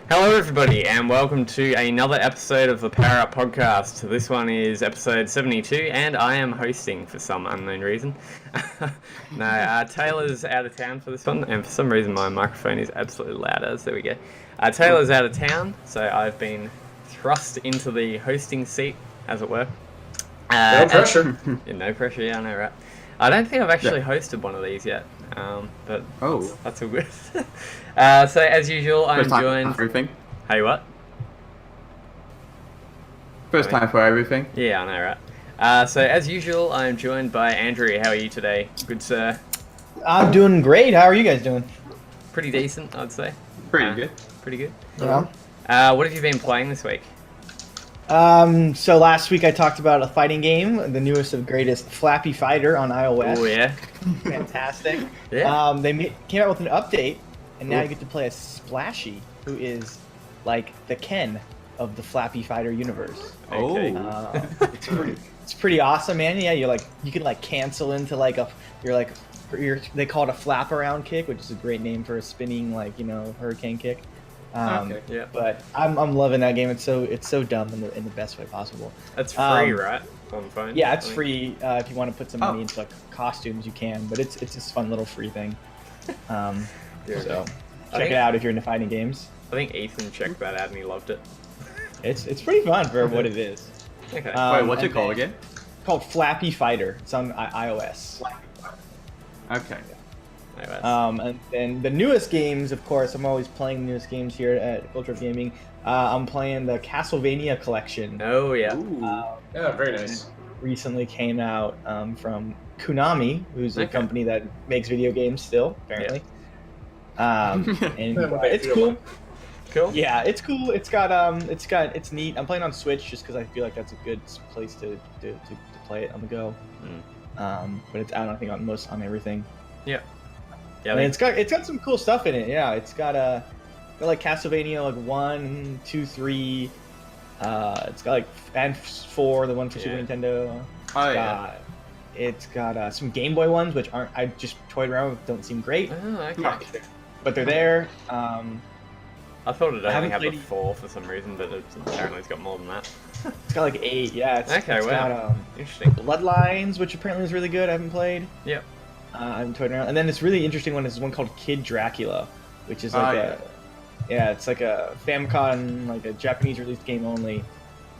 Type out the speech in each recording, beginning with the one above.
Hello, everybody, and welcome to another episode of the Power Up Podcast. This one is episode 72, and I am hosting for some unknown reason. Taylor's out of town for this one, and for some reason my microphone is absolutely loud as. There we go. Taylor's out of town, so I've been thrust into the hosting seat, as it were. No pressure. No pressure, yeah, I know, right? I don't think I've actually hosted one of these yet, but that's all good. So as usual, I'm joined. Everything. Hey, what? First time for everything. Yeah, I know, right? So as usual, I'm joined by Andrew. How are you today, good sir? I'm doing great. How are you guys doing? Pretty decent, I'd say. Pretty good. Pretty good. Yeah. What have you been playing this week? So last week I talked about a fighting game, the newest and greatest, Flappy Fighter on iOS. Oh yeah. Fantastic. Yeah. They came out with an update, and now you get to play as Splashy, who is like the Ken of the Flappy Fighter universe. Okay. It's pretty awesome, man. Yeah, you can cancel into they call it a flap around kick, which is a great name for a spinning hurricane kick. Yeah. But I'm loving that game. It's so dumb in the best way possible. That's free, right? On the phone. Yeah, it's free. If you want to put some money into costumes, you can. But it's this fun little free thing. So check it out if you're into fighting games. I think Ethan checked that out and he loved it. It's pretty fun for what it is. Okay. Wait, what's it called again? Called Flappy Fighter. It's on iOS. Okay. And then the newest games, of course, I'm always playing the newest games here at Culture of Gaming. I'm playing the Castlevania collection. Oh yeah. Yeah, very nice. Recently came out from Konami, who's a company that makes video games still, apparently. And it's cool. Cool. Yeah, it's cool. It's neat. I'm playing on Switch just because I feel like that's a good place to play it on the go. But it's out, I think, on everything. Yeah. Yeah. And it's got some cool stuff in it. Yeah, it's got like Castlevania 1, 2, 3. It's got and 4, the one for Super Nintendo. It's got some Game Boy ones, which I just toyed around with, don't seem great. Oh, okay. But they're there. I thought it only had the 4 for some reason, but apparently it's got more than that. It's got 8. Yeah. It's got interesting. Bloodlines, which apparently is really good. I haven't played. Yep. I'm toying around, and then this really interesting one is one called Kid Dracula, which is it's like a Famicom, like a Japanese released game only,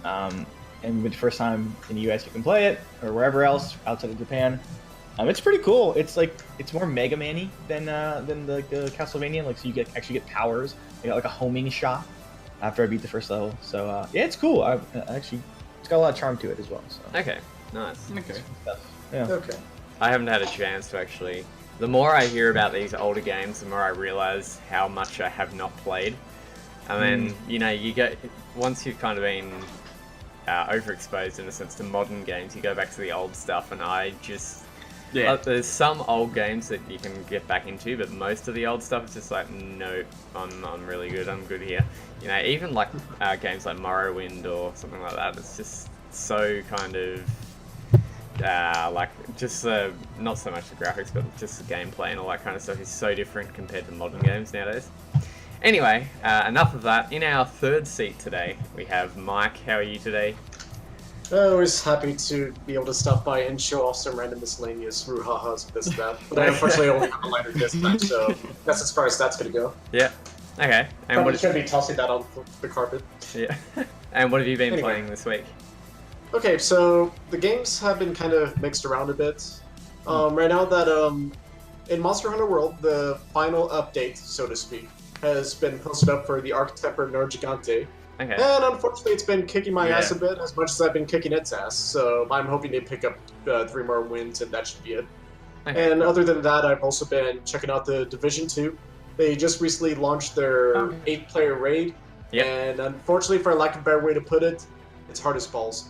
and for the first time in the US you can play it, or wherever else outside of Japan. It's pretty cool. It's more Mega Man-y than the Castlevania. So you actually get powers. I got a homing shot after I beat the first level. So it's cool. It's got a lot of charm to it as well. So. Okay. Nice. Okay. Yeah. Okay. I haven't had a chance to actually. The more I hear about these older games, the more I realize how much I have not played. And then you go once you've kind of been overexposed in a sense to modern games, you go back to the old stuff, and I just there's some old games that you can get back into, but most of the old stuff is just like, nope, I'm really good. I'm good here. Even like games like Morrowind or something like that. It's just so kind of. Not so much the graphics, but just the gameplay and all that kind of stuff is so different compared to modern games nowadays. Anyway, enough of that. In our third seat today, we have Mike. How are you today? Always happy to be able to stop by and show off some random miscellaneous brouhahas with this and that. But I unfortunately only have a lighter this time, so that's as far as that's going to go. Yeah. Okay. And Probably shouldn't be tossing that on the carpet. Yeah. And what have you been playing this week? Okay, so the games have been kind of mixed around a bit. Right now that in Monster Hunter World, the final update, so to speak, has been posted up for the Archetemper Nergigante. Okay. And unfortunately, it's been kicking my ass a bit, as much as I've been kicking its ass. So I'm hoping they pick up 3 more wins, and that should be it. Okay. And other than that, I've also been checking out the Division 2. They just recently launched their 8-player raid. Yep. And unfortunately, for lack of a better way to put it, it's hard as balls.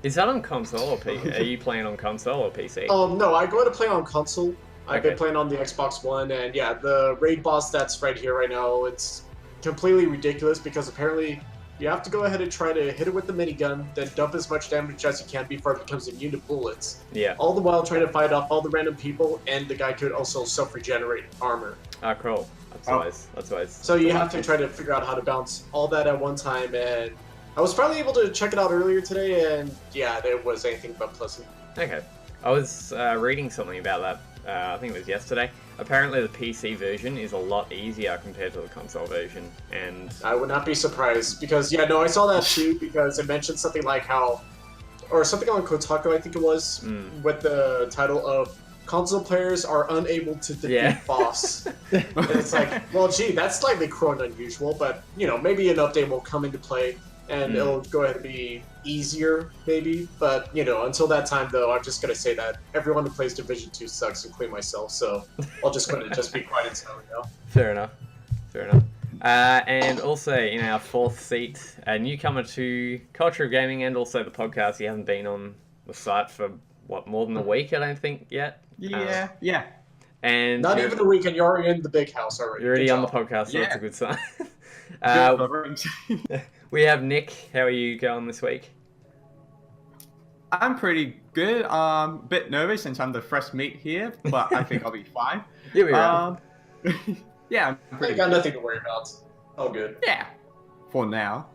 Is that on console or PC? Are you playing on console or PC? No, I go to play on console. I've been playing on the Xbox One, and yeah, the raid boss that's right here right now, it's completely ridiculous because apparently you have to go ahead and try to hit it with the minigun, then dump as much damage as you can before it becomes immune to bullets. Yeah. All the while trying to fight off all the random people, and the guy could also self-regenerate armor. Oh, cool. That's always. So you have to try to figure out how to bounce all that at one time, and I was finally able to check it out earlier today, and yeah, there was anything but pleasant. Okay. I was reading something about that, I think it was yesterday. Apparently the PC version is a lot easier compared to the console version, and... I would not be surprised, because, yeah, no, I saw that too, because it mentioned something like how, or something on Kotaku, I think it was, with the title of console players are unable to defeat boss. And it's like, well, gee, that's slightly cruel and unusual, but, you know, maybe an update will come into play, and it'll go ahead and be easier, maybe. But, you know, until that time, though, I'm just going to say that everyone who plays Division 2 sucks, including myself, so I'll just go ahead and just be quiet and tell you. Fair enough. Fair enough. And also, in our fourth seat, a newcomer to Culture of Gaming and also the podcast. He hasn't been on the site for, what, more than a week, I don't think, yet? Yeah. And not even a week, and you're in the big house already. You're already on the podcast, so that's a good sign. We have Nick. How are you going this week? I'm pretty good. Bit nervous since I'm the fresh meat here, but I think I'll be fine. You'll be right. Yeah, I got nothing to worry about. Oh, good. Yeah, for now.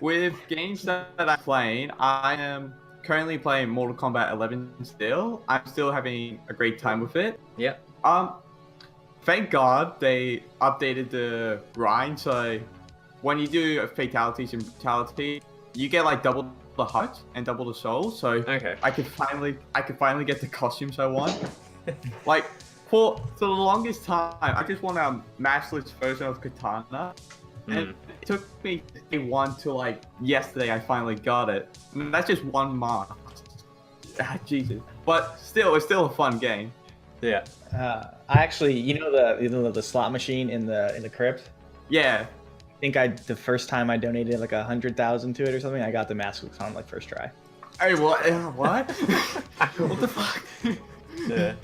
With games that I'm playing, I am currently playing Mortal Kombat 11 still. I'm still having a great time with it. Yep. Thank God they updated the grind, so when you do fatalities and brutality, you get like double the heart and double the soul. So I could finally get the costumes I want. Like for the longest time, I just want a masterless version of Katana, and it took me day one to like yesterday. I finally got it. And that's just one mark. Jesus, but still, it's still a fun game. Yeah. I actually, you know the slot machine in the crypt. Yeah. I think the first time I donated like 100,000 to it or something, I got the Mask of Khan like first try. Hey, what? What? What the fuck? Yeah.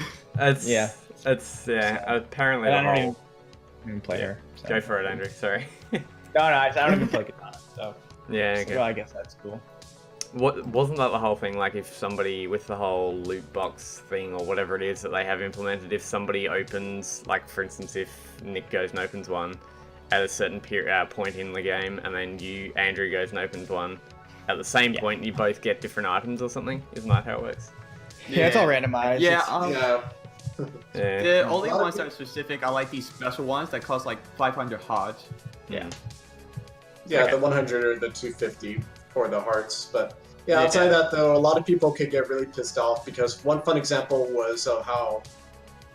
Apparently, I don't even play her. So. Go for it, Andrew. Sorry. No, I don't even play Katana. So yeah. Okay. Well, I guess that's cool. Wasn't that the whole thing? Like, if somebody with the whole loot box thing or whatever it is that they have implemented, if somebody opens, like for instance, if Nick goes and opens one at a certain point in the game, and then Andrew goes and opens one at the same point, you both get different items or something. Isn't that how it works? Yeah, it's all randomized. Yeah. The only ones that are specific are like these special ones that cost like 500 hearts. Yeah. Yeah, the 100 or the 250 for the hearts, but yeah, I'll tell you that though, a lot of people could get really pissed off because one fun example was of how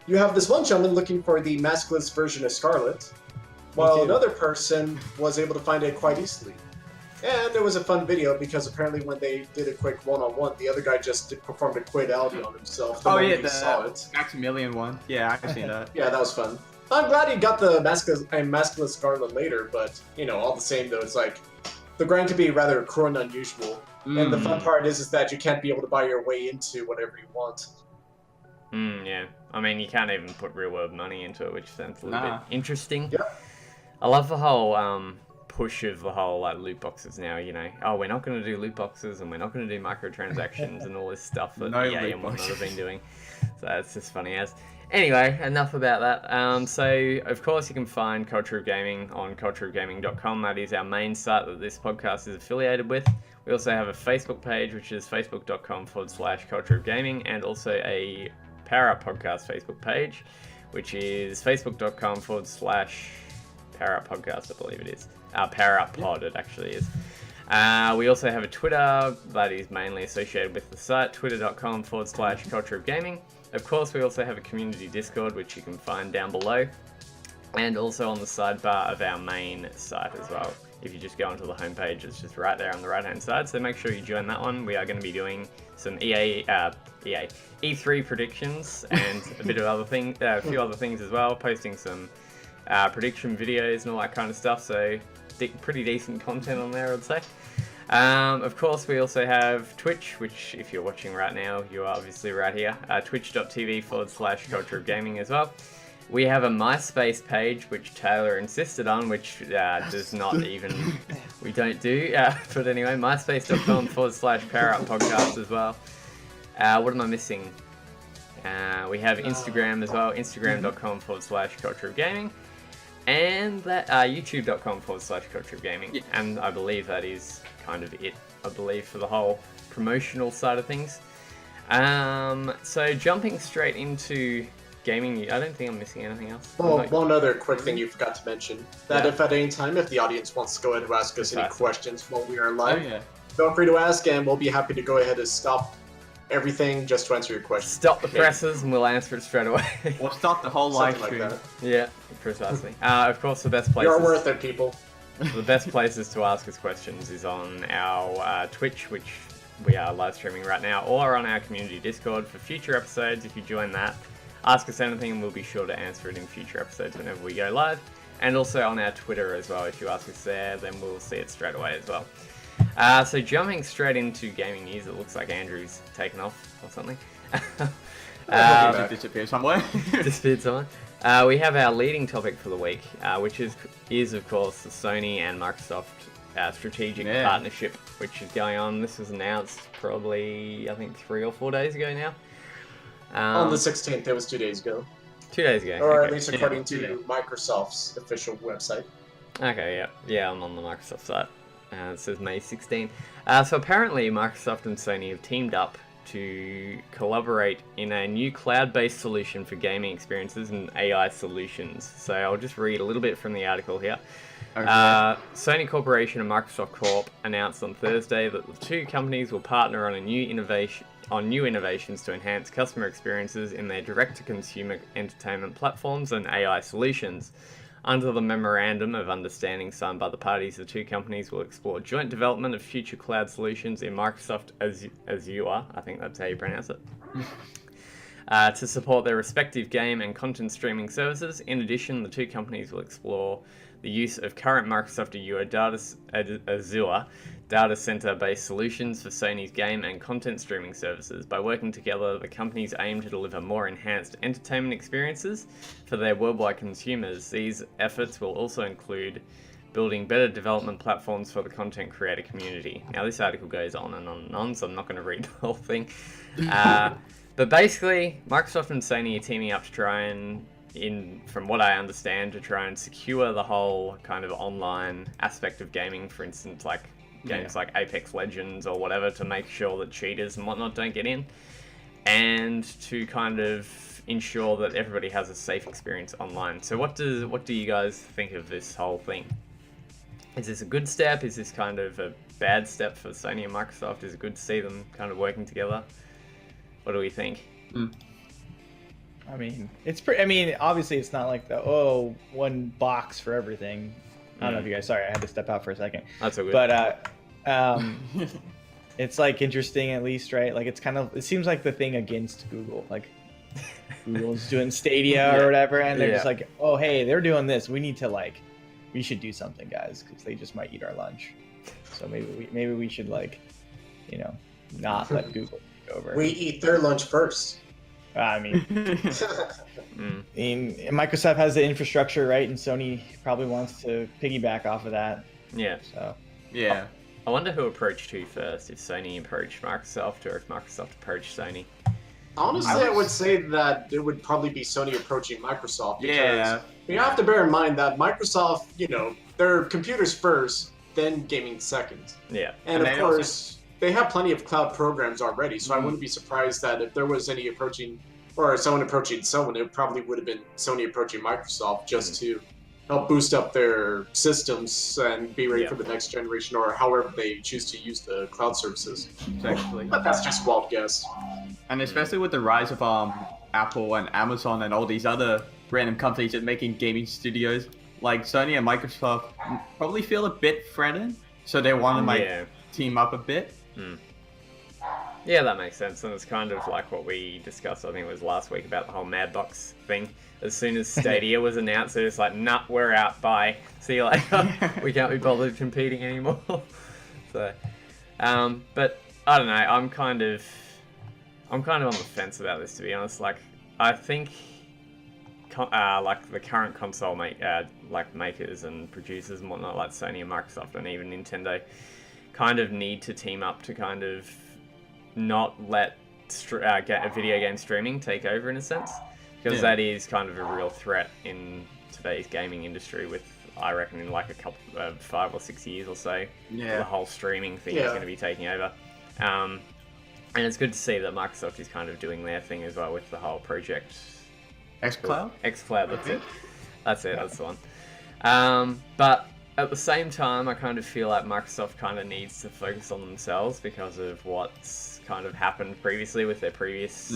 you have this one gentleman looking for the maskless version of Scarlet, while another person was able to find it quite easily. And it was a fun video because apparently when they did a quick one-on-one, the other guy just performed a quidality on himself. The saw it. Maximilian one. Yeah, I've seen that. Yeah, that was fun. I'm glad he got the maskless Scarlet later, but, you know, all the same though, it's like, the grind can be rather cruel and unusual. And the fun part is that you can't be able to buy your way into whatever you want. Yeah. I mean, you can't even put real-world money into it, which sounds a little bit interesting. Yeah. I love the whole push of the whole like loot boxes now, you know. Oh, we're not going to do loot boxes and we're not going to do microtransactions and all this stuff that EA and whatnot have been doing. So it's just funny as. Anyway, enough about that. So, of course, you can find Culture of Gaming on cultureofgaming.com. That is our main site that this podcast is affiliated with. We also have a Facebook page, which is facebook.com/Culture of Gaming, and also a Power Up Podcast Facebook page, which is facebook.com/Power Up Podcast, I believe it is. Power Up Pod, it actually is. We also have a Twitter that is mainly associated with the site, twitter.com/Culture of Gaming. Of course, we also have a community Discord, which you can find down below, and also on the sidebar of our main site as well. If you just go onto the homepage, it's just right there on the right-hand side, so make sure you join that one. We are going to be doing some E3 predictions and a bit of a few other things as well, posting some prediction videos and all that kind of stuff, so pretty decent content on there, I'd say. Of course, we also have Twitch, which if you're watching right now, you are obviously right here, twitch.tv/Culture of Gaming as well. We have a MySpace page, which Taylor insisted on, which does not even, we don't do, but anyway, myspace.com/Power Up Podcast as well. What am I missing? We have Instagram as well, instagram.com/Culture of Gaming. And that youtube.com/cultureofgaming. Yeah. And I believe that is kind of it, I believe, for the whole promotional side of things. So jumping straight into gaming, I don't think I'm missing anything else. Well, one other quick thing you forgot to mention, that if at any time, if the audience wants to go ahead and ask us any questions while we are live, feel free to ask, and we'll be happy to go ahead and stop everything just to answer your question. Stop the presses and we'll answer it straight away. We'll stop the whole live stream. Like that. Yeah, precisely. Of course, the best places... You're worth it, people. The best places to ask us questions is on our Twitch, which we are live streaming right now, or on our community Discord for future episodes. If you join that, ask us anything and we'll be sure to answer it in future episodes whenever we go live. And also on our Twitter as well. If you ask us there, then we'll see it straight away as well. So jumping straight into gaming news, it looks like Andrew's taken off or something. Disappeared somewhere. Disappeared somewhere. We have our leading topic for the week, which is of course the Sony and Microsoft strategic partnership, which is going on. This was announced probably, I think, 3 or 4 days ago now. On the 16th, it was 2 days ago. 2 days ago. Or at least according to Microsoft's official website. Okay, yeah, I'm on the Microsoft site. It says May 16. So apparently Microsoft and Sony have teamed up to collaborate in a new cloud-based solution for gaming experiences and AI solutions. So I'll just read a little bit from the article here. Okay. Sony Corporation and Microsoft Corp announced on Thursday that the two companies will partner on new innovations to enhance customer experiences in their direct-to-consumer entertainment platforms and AI solutions. Under the Memorandum of Understanding signed by the parties, the two companies will explore joint development of future cloud solutions in Microsoft Azure, I think that's how you pronounce it, to support their respective game and content streaming services. In addition, the two companies will explore the use of current Microsoft Azure data center-based solutions for Sony's game and content streaming services. By working together, the companies aim to deliver more enhanced entertainment experiences for their worldwide consumers. These efforts will also include building better development platforms for the content creator community. Now, this article goes on and on and on, so I'm not going to read the whole thing. But basically, Microsoft and Sony are teaming up to try and, from what I understand, to try and secure the whole kind of online aspect of gaming. For instance, like games like Apex Legends or whatever, to make sure that cheaters and whatnot don't get in, and to kind of ensure that everybody has a safe experience online. So what do you guys think of this whole thing? Is this a good step? Is this kind of a bad step for Sony and Microsoft? Is it good to see them kind of working together? What do we think? I mean, obviously it's not like one box for everything. I don't know if you guys, sorry, I had to step out for a second. That's so good. But it's like interesting at least, right? Like it seems like the thing against Google, like Google's doing Stadia or whatever, and they're just like, oh, hey, they're doing this. We should do something, guys, because they just might eat our lunch. So maybe we should not let Google take over. We eat their lunch first. I mean, Microsoft has the infrastructure, right? And Sony probably wants to piggyback off of that. Yeah. So. Yeah. I wonder who approached who first, if Sony approached Microsoft or if Microsoft approached Sony. Honestly, I would say that it would probably be Sony approaching Microsoft. Because you have to bear in mind that Microsoft, they're computers first, then gaming second. Yeah. And of course, they have plenty of cloud programs already, so I wouldn't be surprised that if there was any approaching, or someone approaching someone, it probably would have been Sony approaching Microsoft just to help boost up their systems and be ready for the next generation, or however they choose to use the cloud services. Exactly. But that's just a wild guess. And especially with the rise of Apple and Amazon and all these other random companies that making gaming studios, like Sony and Microsoft probably feel a bit threatened, so they want to team up a bit. Yeah, that makes sense, and it's kind of like what we discussed, I think it was last week, about the whole Madbox thing. As soon as Stadia was announced, they're just like, nah, we're out, bye. See you later. We can't be bothered competing anymore. So, but I don't know, I'm kind of on the fence about this, to be honest. Like, I think like the current console makers and producers and whatnot, like Sony and Microsoft and even Nintendo, kind of need to team up to kind of not let get a video game streaming take over, in a sense, because that is kind of a real threat in today's gaming industry with, I reckon, in like a couple 5 or 6 years or so. Yeah. The whole streaming thing is going to be taking over. And it's good to see that Microsoft is kind of doing their thing as well with the whole project. xCloud? xCloud, that's it. That's the one. But at the same time, I kind of feel like Microsoft kind of needs to focus on themselves because of what's kind of happened previously with their previous,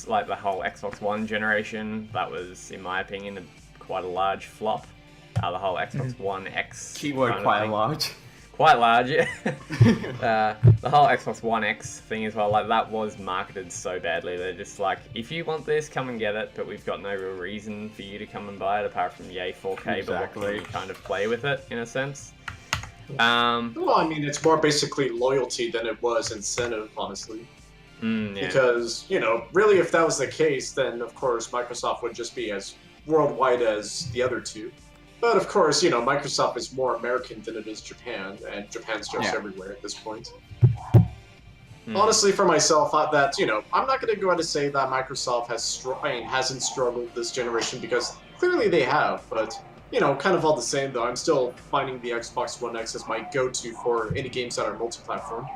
like the whole Xbox One generation. That was, in my opinion, quite a large flop. The whole Xbox One X. Keyword quite large. Quite large, yeah. The whole Xbox One X thing as well, like that was marketed so badly. They're just like, if you want this, come and get it, but we've got no real reason for you to come and buy it apart from yay 4K, but what can you kind of play with it in a sense? Well, I mean, it's more basically loyalty than it was incentive, honestly. Because, you know, really if that was the case, then of course Microsoft would just be as worldwide as the other two. But of course, you know, Microsoft is more American than it is Japan, and Japan's just everywhere at this point. Honestly, for myself, I thought that, you know, I'm not going to go out and say that Microsoft hasn't struggled this generation, because clearly they have, but, you know, kind of all the same, though, I'm still finding the Xbox One X as my go-to for any games that are multi-platform.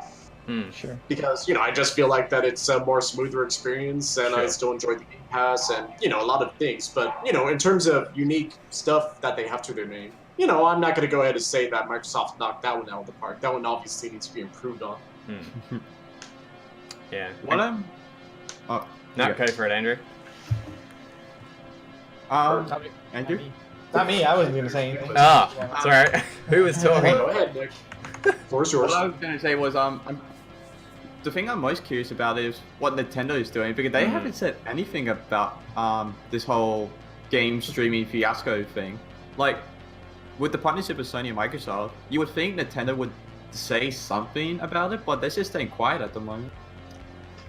Sure. Because, you know, I just feel like that it's a more smoother experience, and I still enjoy the Game Pass and, you know, a lot of things. But, you know, in terms of unique stuff that they have to their name, you know, I'm not going to go ahead and say that Microsoft knocked that one out of the park. That one obviously needs to be improved on. Yeah. What No, go for it, Andrew. Andrew? Not me, I wasn't going to say anything. Oh, sorry. Who was talking? Go ahead, Nick. Floor's yours. What I was going to say was, the thing I'm most curious about is what Nintendo is doing, because they haven't said anything about this whole game streaming fiasco thing. Like, with the partnership with Sony and Microsoft, you would think Nintendo would say something about it, but they're just staying quiet at the moment.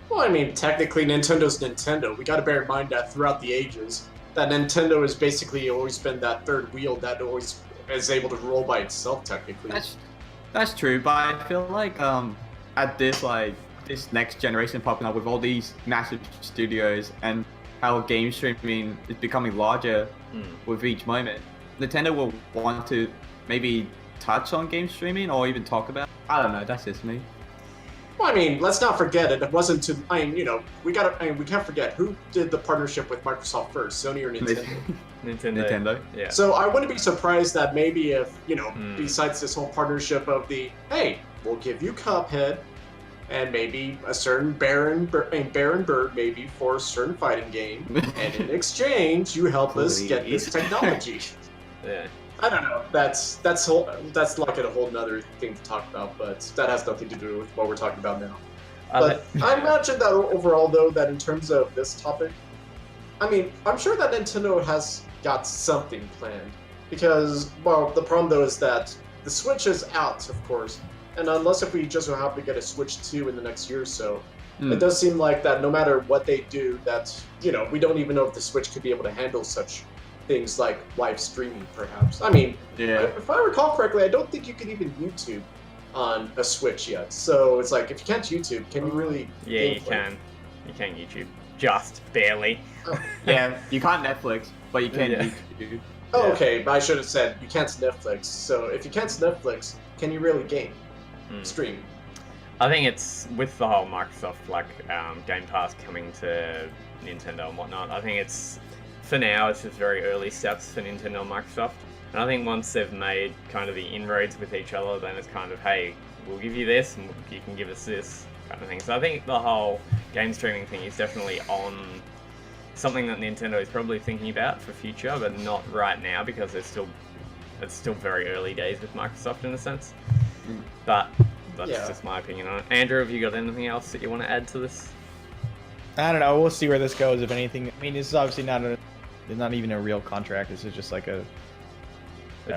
Well, I mean, technically Nintendo's Nintendo. We gotta bear in mind that throughout the ages, that Nintendo has basically always been that third wheel that always is able to roll by itself, technically. That's true, but I feel like at this next generation popping up with all these massive studios and how game streaming is becoming larger with each moment, Nintendo will want to maybe touch on game streaming or even talk about it. I don't know, that's just me. Well, I mean, let's not forget it. It wasn't to. I mean, you know, we can't forget who did the partnership with Microsoft first, Sony or Nintendo. Nintendo. Yeah. So I wouldn't be surprised that maybe if, you know, besides this whole partnership of the, hey, we'll give you Cuphead, and maybe a certain Baron Bird maybe for a certain fighting game, and in exchange you help us get this technology. Yeah. I don't know. That's like a whole nother thing to talk about, but that has nothing to do with what we're talking about now. But I imagine that overall, though, that in terms of this topic, I mean, I'm sure that Nintendo has got something planned. Because, well, the problem, though, is that the Switch is out, of course. And unless if we just so happen to get a Switch 2 in the next year or so, it does seem like that no matter what they do, that, you know, we don't even know if the Switch could be able to handle such things like live streaming, perhaps. I mean, if I recall correctly, I don't think you could even YouTube on a Switch yet. So it's like, if you can't YouTube, can you really? Yeah, you can. You can YouTube. Just barely. Yeah, you can't Netflix, but you can YouTube. Oh, okay, but I should have said you can't Netflix. So if you can't Netflix, can you really game? Stream? I think it's with the whole Microsoft Game Pass coming to Nintendo and whatnot. I think it's, for now, it's just very early steps for Nintendo and Microsoft. And I think once they've made kind of the inroads with each other, then it's kind of, hey, we'll give you this and you can give us this kind of thing. So I think the whole game streaming thing is definitely on something that Nintendo is probably thinking about for future, but not right now because it's still very early days with Microsoft in a sense. But that's just my opinion on it. Andrew, have you got anything else that you want to add to this? I don't know. We'll see where this goes, if anything. I mean, this is obviously not even a real contract. This is just like a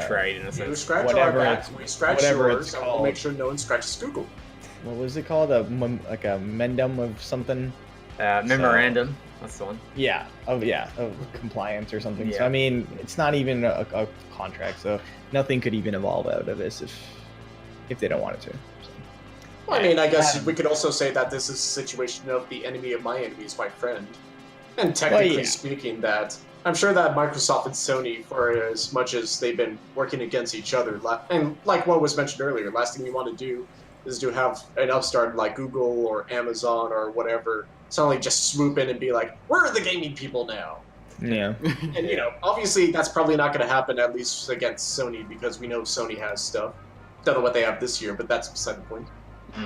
trade in a sense. You scratch whatever our backs, we scratch yours, and we'll make sure no one scratches Google. What was it called? A mendum of something? Memorandum. That's the one. Yeah. Of compliance or something. Yeah. So I mean, it's not even a contract. So nothing could even evolve out of this if they don't want it to. So. Well, I mean, I guess we could also say that this is a situation of the enemy of my enemy is my friend. And technically speaking, that I'm sure that Microsoft and Sony, for as much as they've been working against each other, and like what was mentioned earlier, last thing you want to do is to have an upstart like Google or Amazon or whatever suddenly just swoop in and be like, we're the gaming people now. Yeah. And, obviously that's probably not going to happen, at least against Sony, because we know Sony has stuff. Don't know what they have this year, but that's beside the point.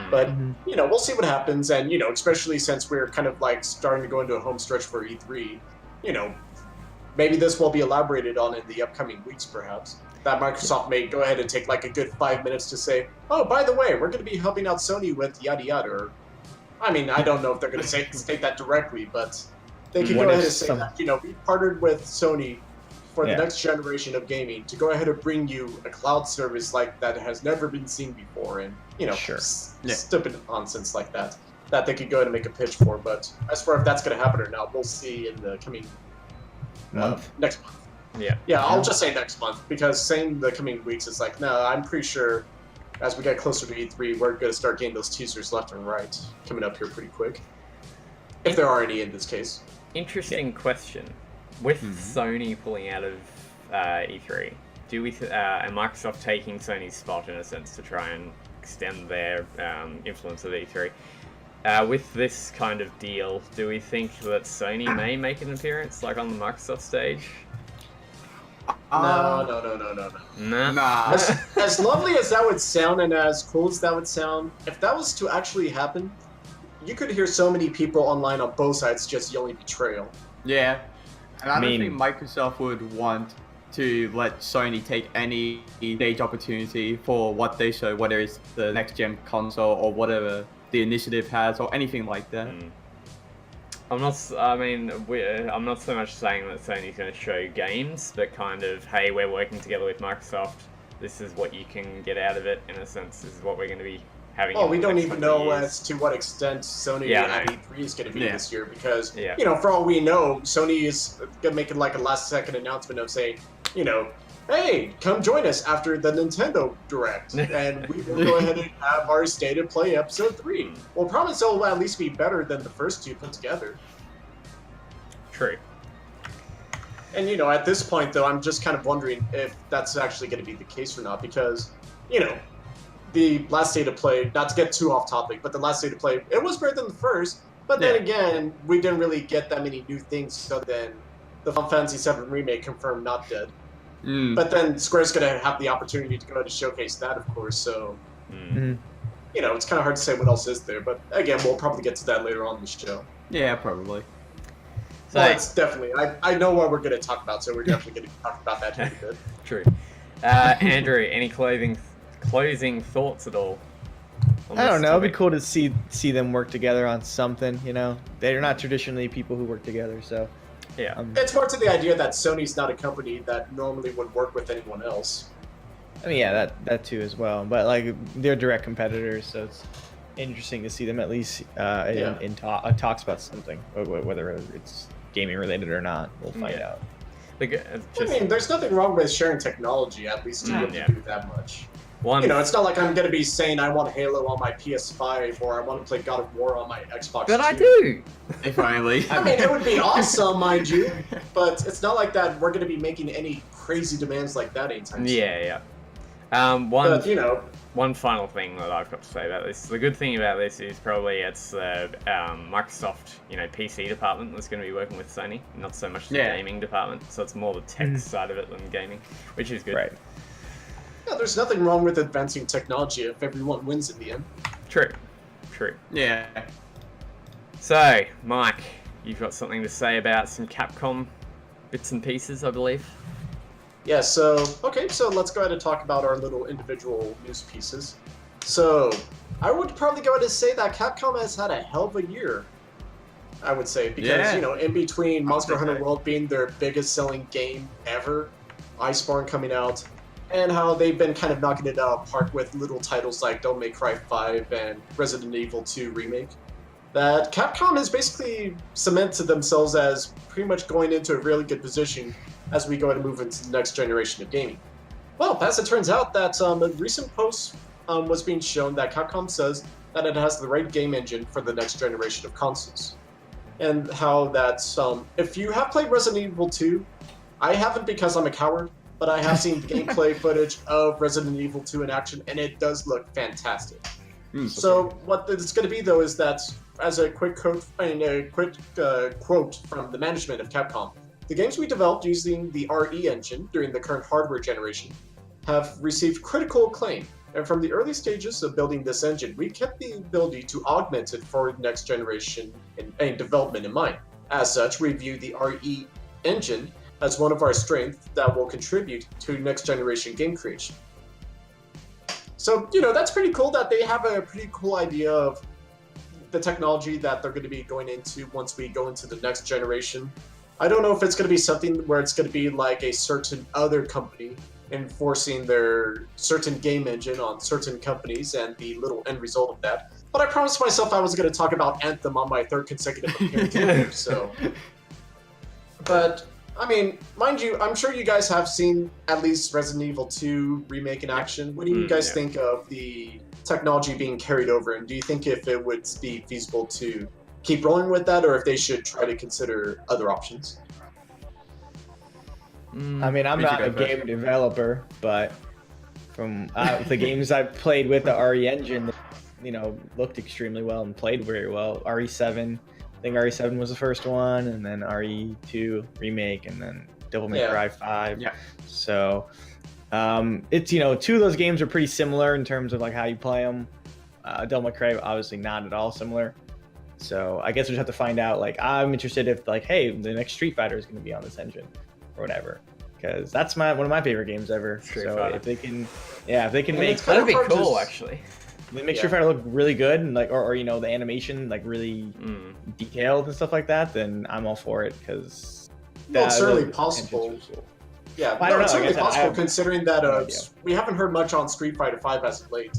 But, we'll see what happens, and, especially since we're kind of like starting to go into a home stretch for E3, maybe this will be elaborated on in the upcoming weeks, perhaps. That Microsoft may go ahead and take like a good 5 minutes to say, oh, by the way, we're going to be helping out Sony with yada yada. Or, I mean, I don't know if they're going to state that directly, but they could go ahead and say that, we partnered with Sony for the next generation of gaming to go ahead and bring you a cloud service like that has never been seen before, and, stupid nonsense like that they could go ahead and make a pitch for. But as far as that's going to happen or not, we'll see in the coming next month. Yeah, I'll just say next month, because saying the coming weeks is like, no, I'm pretty sure as we get closer to E3, we're going to start getting those teasers left and right coming up here pretty quick. If there are any in this case. Interesting question. With Sony pulling out of E3, do we and Microsoft taking Sony's spot in a sense to try and extend their influence at E3, with this kind of deal, do we think that Sony may make an appearance like on the Microsoft stage? No. Nah. As lovely as that would sound and as cool as that would sound, if that was to actually happen, you could hear so many people online on both sides just yelling betrayal. Yeah. And I don't think Microsoft would want to let Sony take any stage opportunity for what they show, whether it's the next-gen console or whatever the initiative has or anything like that. I'm not so much saying that Sony's going to show games, but kind of, hey, we're working together with Microsoft. This is what you can get out of it, in a sense. This is what we're going to be having. Well, we don't even know as to what extent Sony at E3 is going to be this year, because, for all we know, Sony is going to make it like a last-second announcement of saying, hey, come join us after the Nintendo Direct, and we will go ahead and have our State of Play Episode 3. We'll promise it will at least be better than the first two put together. True. And, at this point, though, I'm just kind of wondering if that's actually going to be the case or not, because, the last State of Play, not to get too off topic, but the last State of Play, it was better than the first, but then again, we didn't really get that many new things other than the Final Fantasy VII Remake confirmed not dead. But then Square's going to have the opportunity to go ahead and showcase that, of course, so, it's kind of hard to say what else is there, but again, we'll probably get to that later on in the show. Yeah, probably. So well, it's definitely, I know what we're going to talk about, so we're definitely going to talk about that in a bit. True. Andrew, any closing thoughts at all? I don't know, it'd be cool to see them work together on something, They're not traditionally people who work together, so... Yeah. It's more to the idea that Sony's not a company that normally would work with anyone else. I mean, yeah, that too as well. But like, they're direct competitors, so it's interesting to see them at least in talks about something, whether it's gaming related or not. We'll find out. There's nothing wrong with sharing technology, at least to be able to do that much. It's not like I'm going to be saying I want Halo on my PS5 or I want to play God of War on my Xbox. But I do! Finally. I mean, it would be awesome, mind you, but it's not like that we're going to be making any crazy demands like that anytime soon. Yeah. One final thing that I've got to say about this. The good thing about this is probably it's the Microsoft, PC department that's going to be working with Sony, not so much the gaming department. So it's more the tech side of it than gaming, which is good. Right. Yeah, there's nothing wrong with advancing technology if everyone wins in the end. True. Yeah. So, Mike, you've got something to say about some Capcom bits and pieces, I believe? Yeah, so let's go ahead and talk about our little individual news pieces. So, I would probably go ahead and say that Capcom has had a hell of a year, I would say, because, in between Monster Hunter World being their biggest selling game ever, Iceborne coming out, and how they've been kind of knocking it out of the park with little titles like Devil May Cry 5 and Resident Evil 2 Remake, that Capcom has basically cemented themselves as pretty much going into a really good position as we go ahead and move into the next generation of gaming. Well, as it turns out that a recent post was being shown that Capcom says that it has the right game engine for the next generation of consoles. and how that's if you have played Resident Evil 2, I haven't because I'm a coward, but I have seen gameplay footage of Resident Evil 2 in action, and it does look fantastic. So what it's going to be though is that, as a quick quote, quote from the management of Capcom, the games we developed using the RE engine during the current hardware generation have received critical acclaim. And from the early stages of building this engine, we kept the ability to augment it for next generation and development in mind. As such, we view the RE engine as one of our strengths that will contribute to next generation game creation. So, that's pretty cool that they have a pretty cool idea of the technology that they're going to be going into once we go into the next generation. I don't know if it's going to be something where it's going to be like a certain other company enforcing their certain game engine on certain companies and the little end result of that. But I promised myself I was going to talk about Anthem on my third consecutive appearance here, so... But, I mean, mind you, I'm sure you guys have seen at least Resident Evil 2 Remake in action. What do you guys think of the technology being carried over, and do you think if it would be feasible to keep rolling with that, or if they should try to consider other options? I mean, I'm not a game developer, but from the games I've played with the RE engine, looked extremely well and played very well. RE7, I think RE7 was the first one, and then RE2 Remake, and then Devil May Cry 5. Yeah. So, it's, two of those games are pretty similar in terms of like how you play them. Devil May Cry, obviously not at all similar. So I guess we just have to find out. Like, I'm interested if like, hey, the next Street Fighter is going to be on this engine or whatever, because that's one of my favorite games ever. Street Fighter. If they can make that'd be cool actually. They make Street Fighter look really good, and like, or the animation like really detailed and stuff like that, then I'm all for it, because it's certainly possible. Yeah, it's certainly possible considering that we haven't heard much on Street Fighter 5 as of late.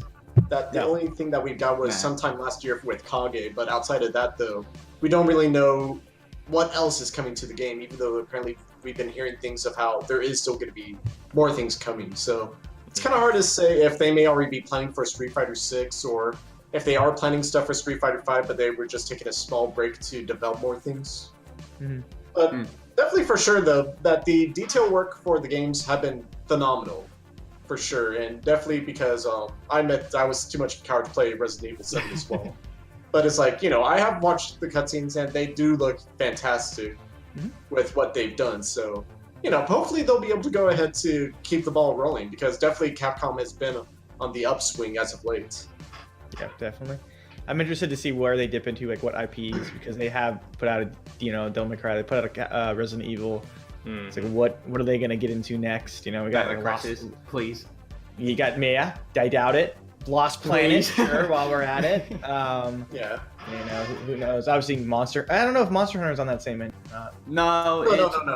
That the only thing that we got was sometime last year with Kage, but outside of that, though, we don't really know what else is coming to the game, even though apparently we've been hearing things of how there is still going to be more things coming. So it's kind of hard to say if they may already be planning for Street Fighter 6, or if they are planning stuff for Street Fighter 5, but they were just taking a small break to develop more things. But definitely for sure, though, that the detail work for the games have been phenomenal. For sure, and definitely because I was too much of a coward to play Resident Evil 7 as well. But it's like, I have watched the cutscenes and they do look fantastic with what they've done. So, hopefully they'll be able to go ahead to keep the ball rolling, because definitely Capcom has been on the upswing as of late. Yeah, definitely. I'm interested to see where they dip into, like what IPs, because they have put out Devil May Cry, they put out a Resident Evil. It's like, what are they gonna get into next? We got like Crisis, please. You got Maya. I doubt it. Lost Planet, sure. While we're at it, who knows? Obviously, Monster. I don't know if Monster Hunter is on that same end. No.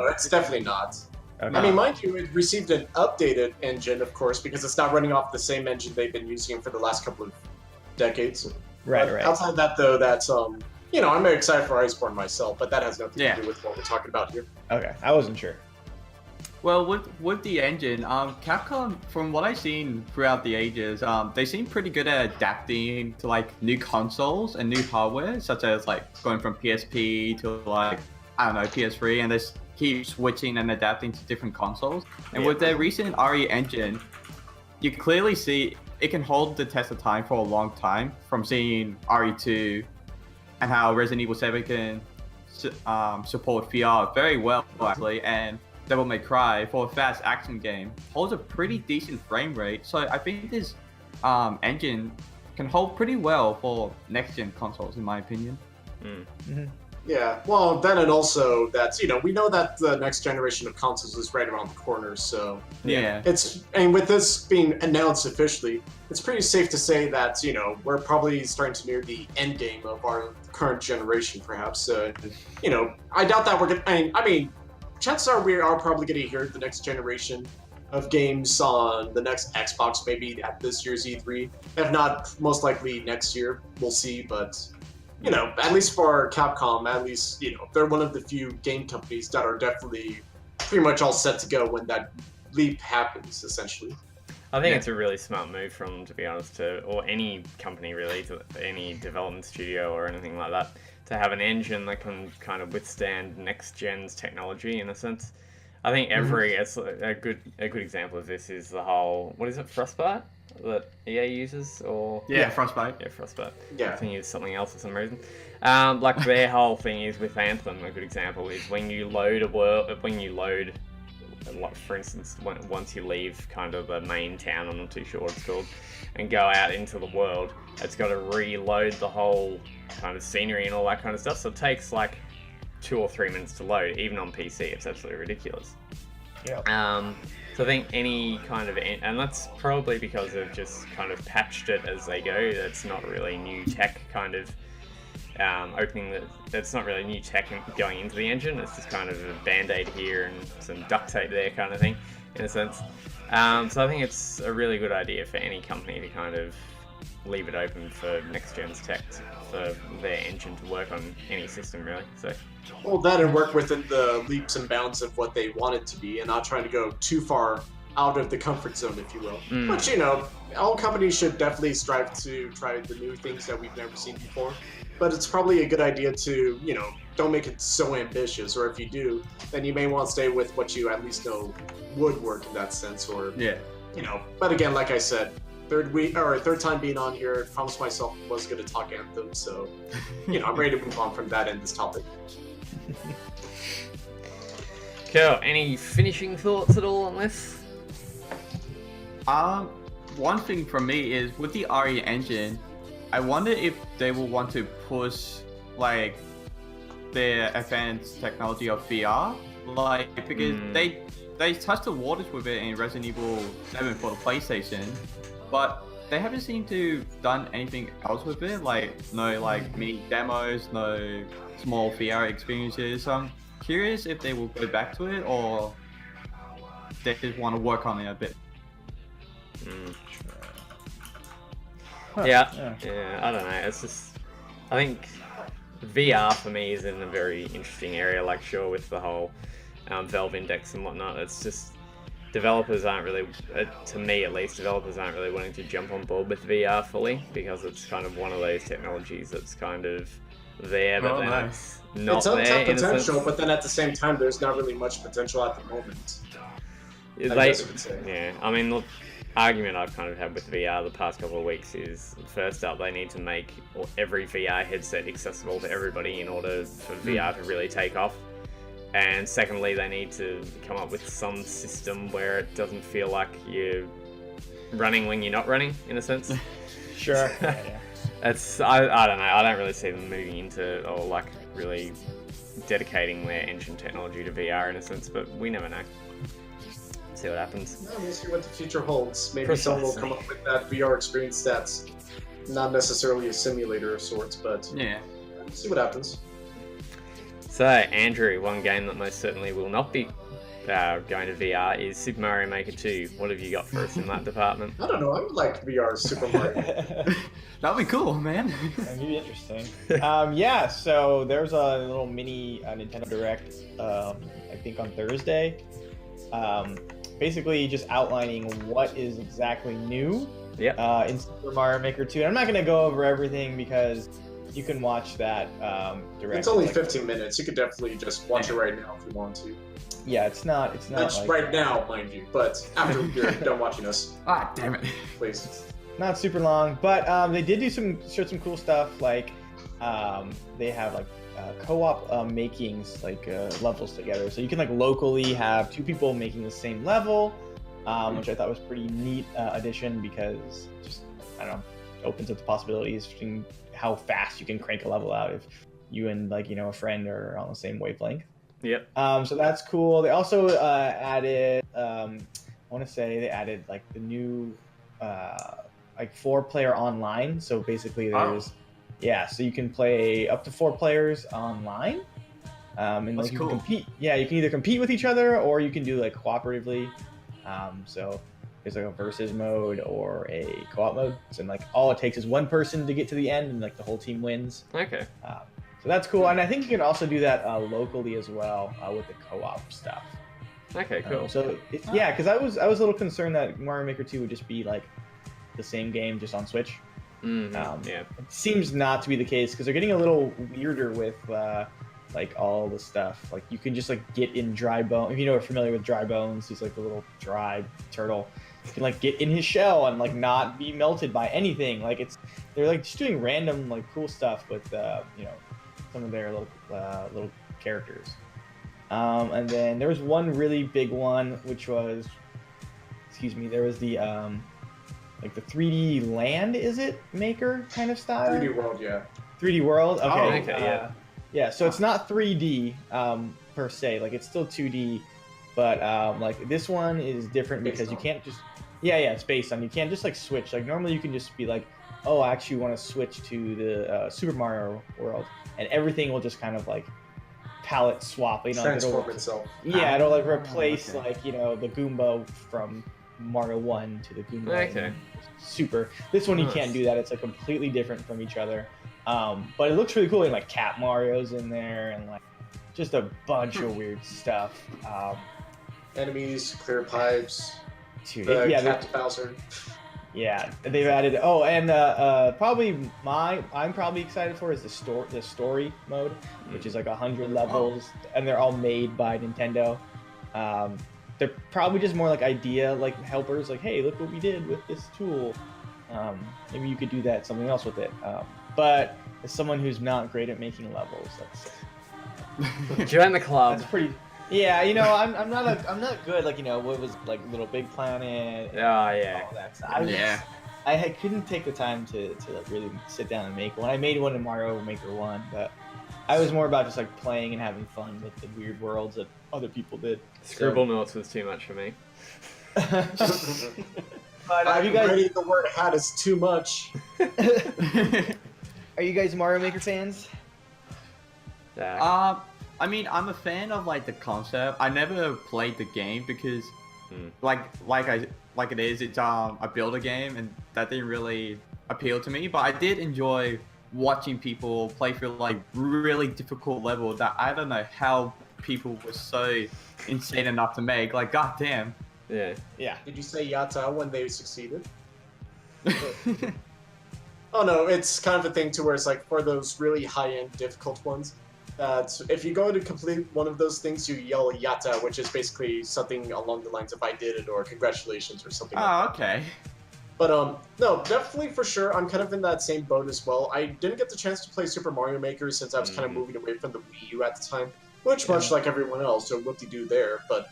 It's definitely not. Okay. I mean, mind you, it received an updated engine, of course, because it's not running off the same engine they've been using for the last couple of decades. Right. Outside of that, though, that's I'm very excited for Iceborne myself, but that has nothing to do with what we're talking about here. Okay, I wasn't sure. Well, with the engine, Capcom, from what I've seen throughout the ages, they seem pretty good at adapting to like new consoles and new hardware, such as like going from PSP to like, I don't know, PS3, and they keep switching and adapting to different consoles. And with their recent RE engine, you clearly see it can hold the test of time for a long time, from seeing RE2 and how Resident Evil 7 can support VR very well, actually, and Devil May Cry, for a fast action game, holds a pretty decent frame rate. So I think this engine can hold pretty well for next-gen consoles, in my opinion. Yeah, well, then and also that's, we know that the next generation of consoles is right around the corner, so... Yeah. And with this being announced officially, it's pretty safe to say that, we're probably starting to near the end game of our current generation, perhaps. I doubt that we're going to... I mean, chances are we are probably going to hear the next generation of games on the next Xbox, maybe at this year's E3. If not, most likely next year. We'll see, but... at least for Capcom, at least, they're one of the few game companies that are definitely pretty much all set to go when that leap happens, essentially. I think it's a really smart move from, to be honest, or any company really, to any development studio or anything like that, to have an engine that can kind of withstand next gen's technology in a sense. I think it's a good example of this is the whole, what is it, Frostbite that EA uses, or Frostbite. Yeah, Frostbite. Yeah. I think it's something else for some reason. Like their whole thing is with Anthem. A good example is when you load like for instance, once you leave kind of the main town, I'm not too sure what it's called, and go out into the world, it's got to reload the whole kind of scenery and all that kind of stuff. So it takes like 2 or 3 minutes to load, even on PC. It's absolutely ridiculous. Yeah. So I think any kind of, and that's probably because they've just kind of patched it as they go. It's not really new tech kind of that's not really new tech going into the engine. It's just kind of a band-aid here and some duct tape there kind of thing, in a sense. So I think it's a really good idea for any company to kind of leave it open for next gen's tech for their engine to work on any system, really. So. Well, that and work within the leaps and bounds of what they want it to be, and not trying to go too far out of the comfort zone, if you will. But you know, all companies should definitely strive to try the new things that we've never seen before. But it's probably a good idea to, you know, don't make it so ambitious, or if you do, then you may want to stay with what you at least know would work in that sense, or you know. But again, like I said, third time being on here, I promised myself I was going to talk Anthem, so you know, I'm ready to move on from that and this topic. Cool. Any finishing thoughts at all on this? One thing from me is with the RE engine, I wonder if they will want to push like their advanced technology of VR, like because they touched the waters with it in Resident Evil 7 for the PlayStation, but they haven't seemed to done anything else with it, like no like mini demos, no small VR experiences. So I'm curious if they will go back to it or they just want to work on it a bit. Yeah, I don't know. It's just, I think VR for me is in a very interesting area. Like, sure, with the whole Valve Index and whatnot, it's just developers aren't really, to me at least, developers aren't really willing to jump on board with VR fully because it's kind of one of those technologies that's kind of there, but then it's not it's there. It's potential, but then at the same time, there's not really much potential at the moment. Yeah, I mean, look, argument I've kind of had with VR the past couple of weeks is, first up, they need to make every VR headset accessible to everybody in order for VR to really take off. And secondly, they need to come up with some system where it doesn't feel like you're running when you're not running, in a sense. Sure. It's, I don't know, I don't really see them moving into, or like really dedicating their engine technology to VR in a sense, but we never know. See what happens. Yeah, we'll see what the future holds. Maybe someone will come up with that VR experience that's not necessarily a simulator of sorts, but yeah, we'll see what happens. So, Andrew, one game that most certainly will not be going to VR is Super Mario Maker 2. What have you got for us in that department? I don't know, I would like VR Super Mario. That'd be cool, man. That'd be interesting. Yeah, so there's a little mini Nintendo Direct, I think on Thursday. Basically just outlining what is exactly new in Super Mario Maker 2. And I'm not going to go over everything because you can watch that direct. It's only 15 minutes. You could definitely just watch it right now if you want to. Yeah, it's not That's like, right now, mind you, but after you're done watching us. Ah, damn it. Please. Not super long, but they did do some cool stuff, like they have like co-op makings, like levels together, so you can like locally have 2 people making the same level, which I thought was pretty neat addition because just, I don't know, opens up the possibilities between how fast you can crank a level out if you and, like, you know, a friend are on the same wavelength. Yep. So that's cool. They also added, I want to say they added like the new like 4-player online. So basically there's so you can play up to 4 players online. And like you can compete. Yeah, you can either compete with each other or you can do like cooperatively. So there's like a versus mode or a co-op mode. So like all it takes is one person to get to the end and like the whole team wins. Okay. So that's cool. And I think you can also do that locally as well with the co-op stuff. Okay, cool. So it's, yeah, because I was a little concerned that Mario Maker 2 would just be like the same game just on Switch. Yeah. It seems not to be the case because they're getting a little weirder with like all the stuff. Like you can just like get in dry bone. If you know are familiar with dry bones, he's like the little dry turtle. You can like get in his shell and like not be melted by anything. Like they're like just doing random like cool stuff with you know, some of their little characters. And then there was one really big one, which was, there was the like the 3D land, is it, maker kind of style? 3D World, yeah. 3D World? Okay. Oh, okay, yeah. Yeah, so it's not 3D per se, like it's still 2D, but like this one is different because you can't just, it's based on, you can't just like switch. Like normally you can just be like, oh, I actually want to switch to the Super Mario World, and everything will just kind of like palette swap, you know, transform itself. Yeah, it'll like replace like, you know, the Goomba from Mario 1 to the Goomba. Okay. Super. This one you can't do that. It's like completely different from each other. But it looks really cool. And like Cat Mario's in there and like just a bunch of weird stuff. Enemies, clear pipes. Dude, Cat Bowser. Yeah, they've added. Oh, and probably I'm probably excited for is the story mode, which is like 100 levels, and they're all made by Nintendo. They're probably just more like idea like helpers, like, hey, look what we did with this tool. Maybe you could do something else with it. But as someone who's not great at making levels, that's join the club. That's pretty. Yeah, you know, I'm not good. Like, you know, what was like Little Big Planet. Oh yeah. All that stuff. I couldn't take the time to like really sit down and make one. I made one in Mario Maker 1, but I was more about just like playing and having fun with the weird worlds that other people did. Scribble notes was too much for me. But are you guys? The word "hat" is too much. Are you guys Mario Maker fans? I mean, I'm a fan of like the concept. I never played the game because, like it is, it's a builder game, and that didn't really appeal to me. But I did enjoy watching people play through like really difficult level that I don't know how people were so insane enough to make. Like, goddamn. Yeah. Did you say Yata when they succeeded? Oh no, it's kind of a thing to where it's like for those really high-end difficult ones. If you go to complete one of those things, you yell Yata, which is basically something along the lines of "I did it" or "Congratulations" or something. Oh, okay. But no, definitely for sure, I'm kind of in that same boat as well. I didn't get the chance to play Super Mario Maker since I was kind of moving away from the Wii U at the time, which much like everyone else, so whoop-de-doo there. But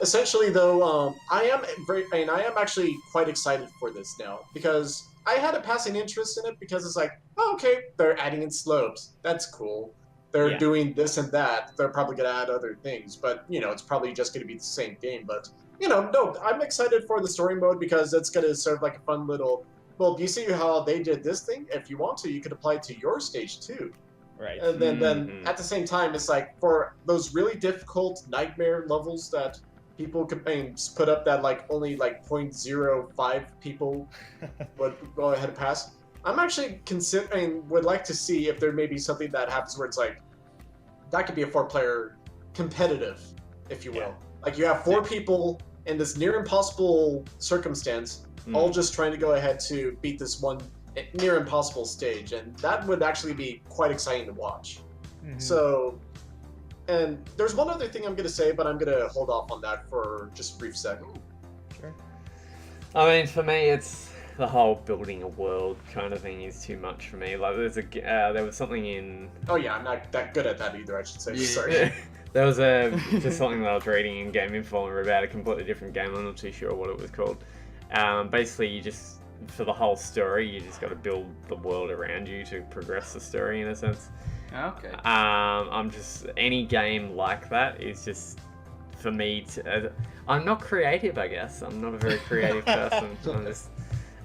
essentially, though, I am actually quite excited for this now because I had a passing interest in it because it's like, oh, okay, they're adding in slopes. That's cool. They're doing this and that. They're probably going to add other things, but, you know, it's probably just going to be the same game. But, you know, no, I'm excited for the story mode because it's going to serve like a fun little, well, you see how they did this thing? If you want to, you could apply it to your stage too. Right. And then at the same time, it's like for those really difficult nightmare levels that people could put up that like only like 0.05 people would go ahead and pass. I'm actually would like to see if there may be something that happens where it's like, that could be a 4-player competitive, if you will. Like you have 4 people in this near impossible circumstance, all just trying to go ahead to beat this one near impossible stage, and that would actually be quite exciting to watch. So, and there's one other thing I'm going to say, but I'm going to hold off on that for just a brief second. Sure. I mean, for me, it's the whole building a world kind of thing is too much for me. Like, there was something in... Oh yeah, I'm not that good at that either, I should say. Yeah. Sorry. There was just something that I was reading in Game Informer about a completely different game. I'm not too sure what it was called. Basically, you just, for the whole story, you just got to build the world around you to progress the story in a sense. Okay. Any game like that is just, for me, I'm not creative, I guess. I'm not a very creative person.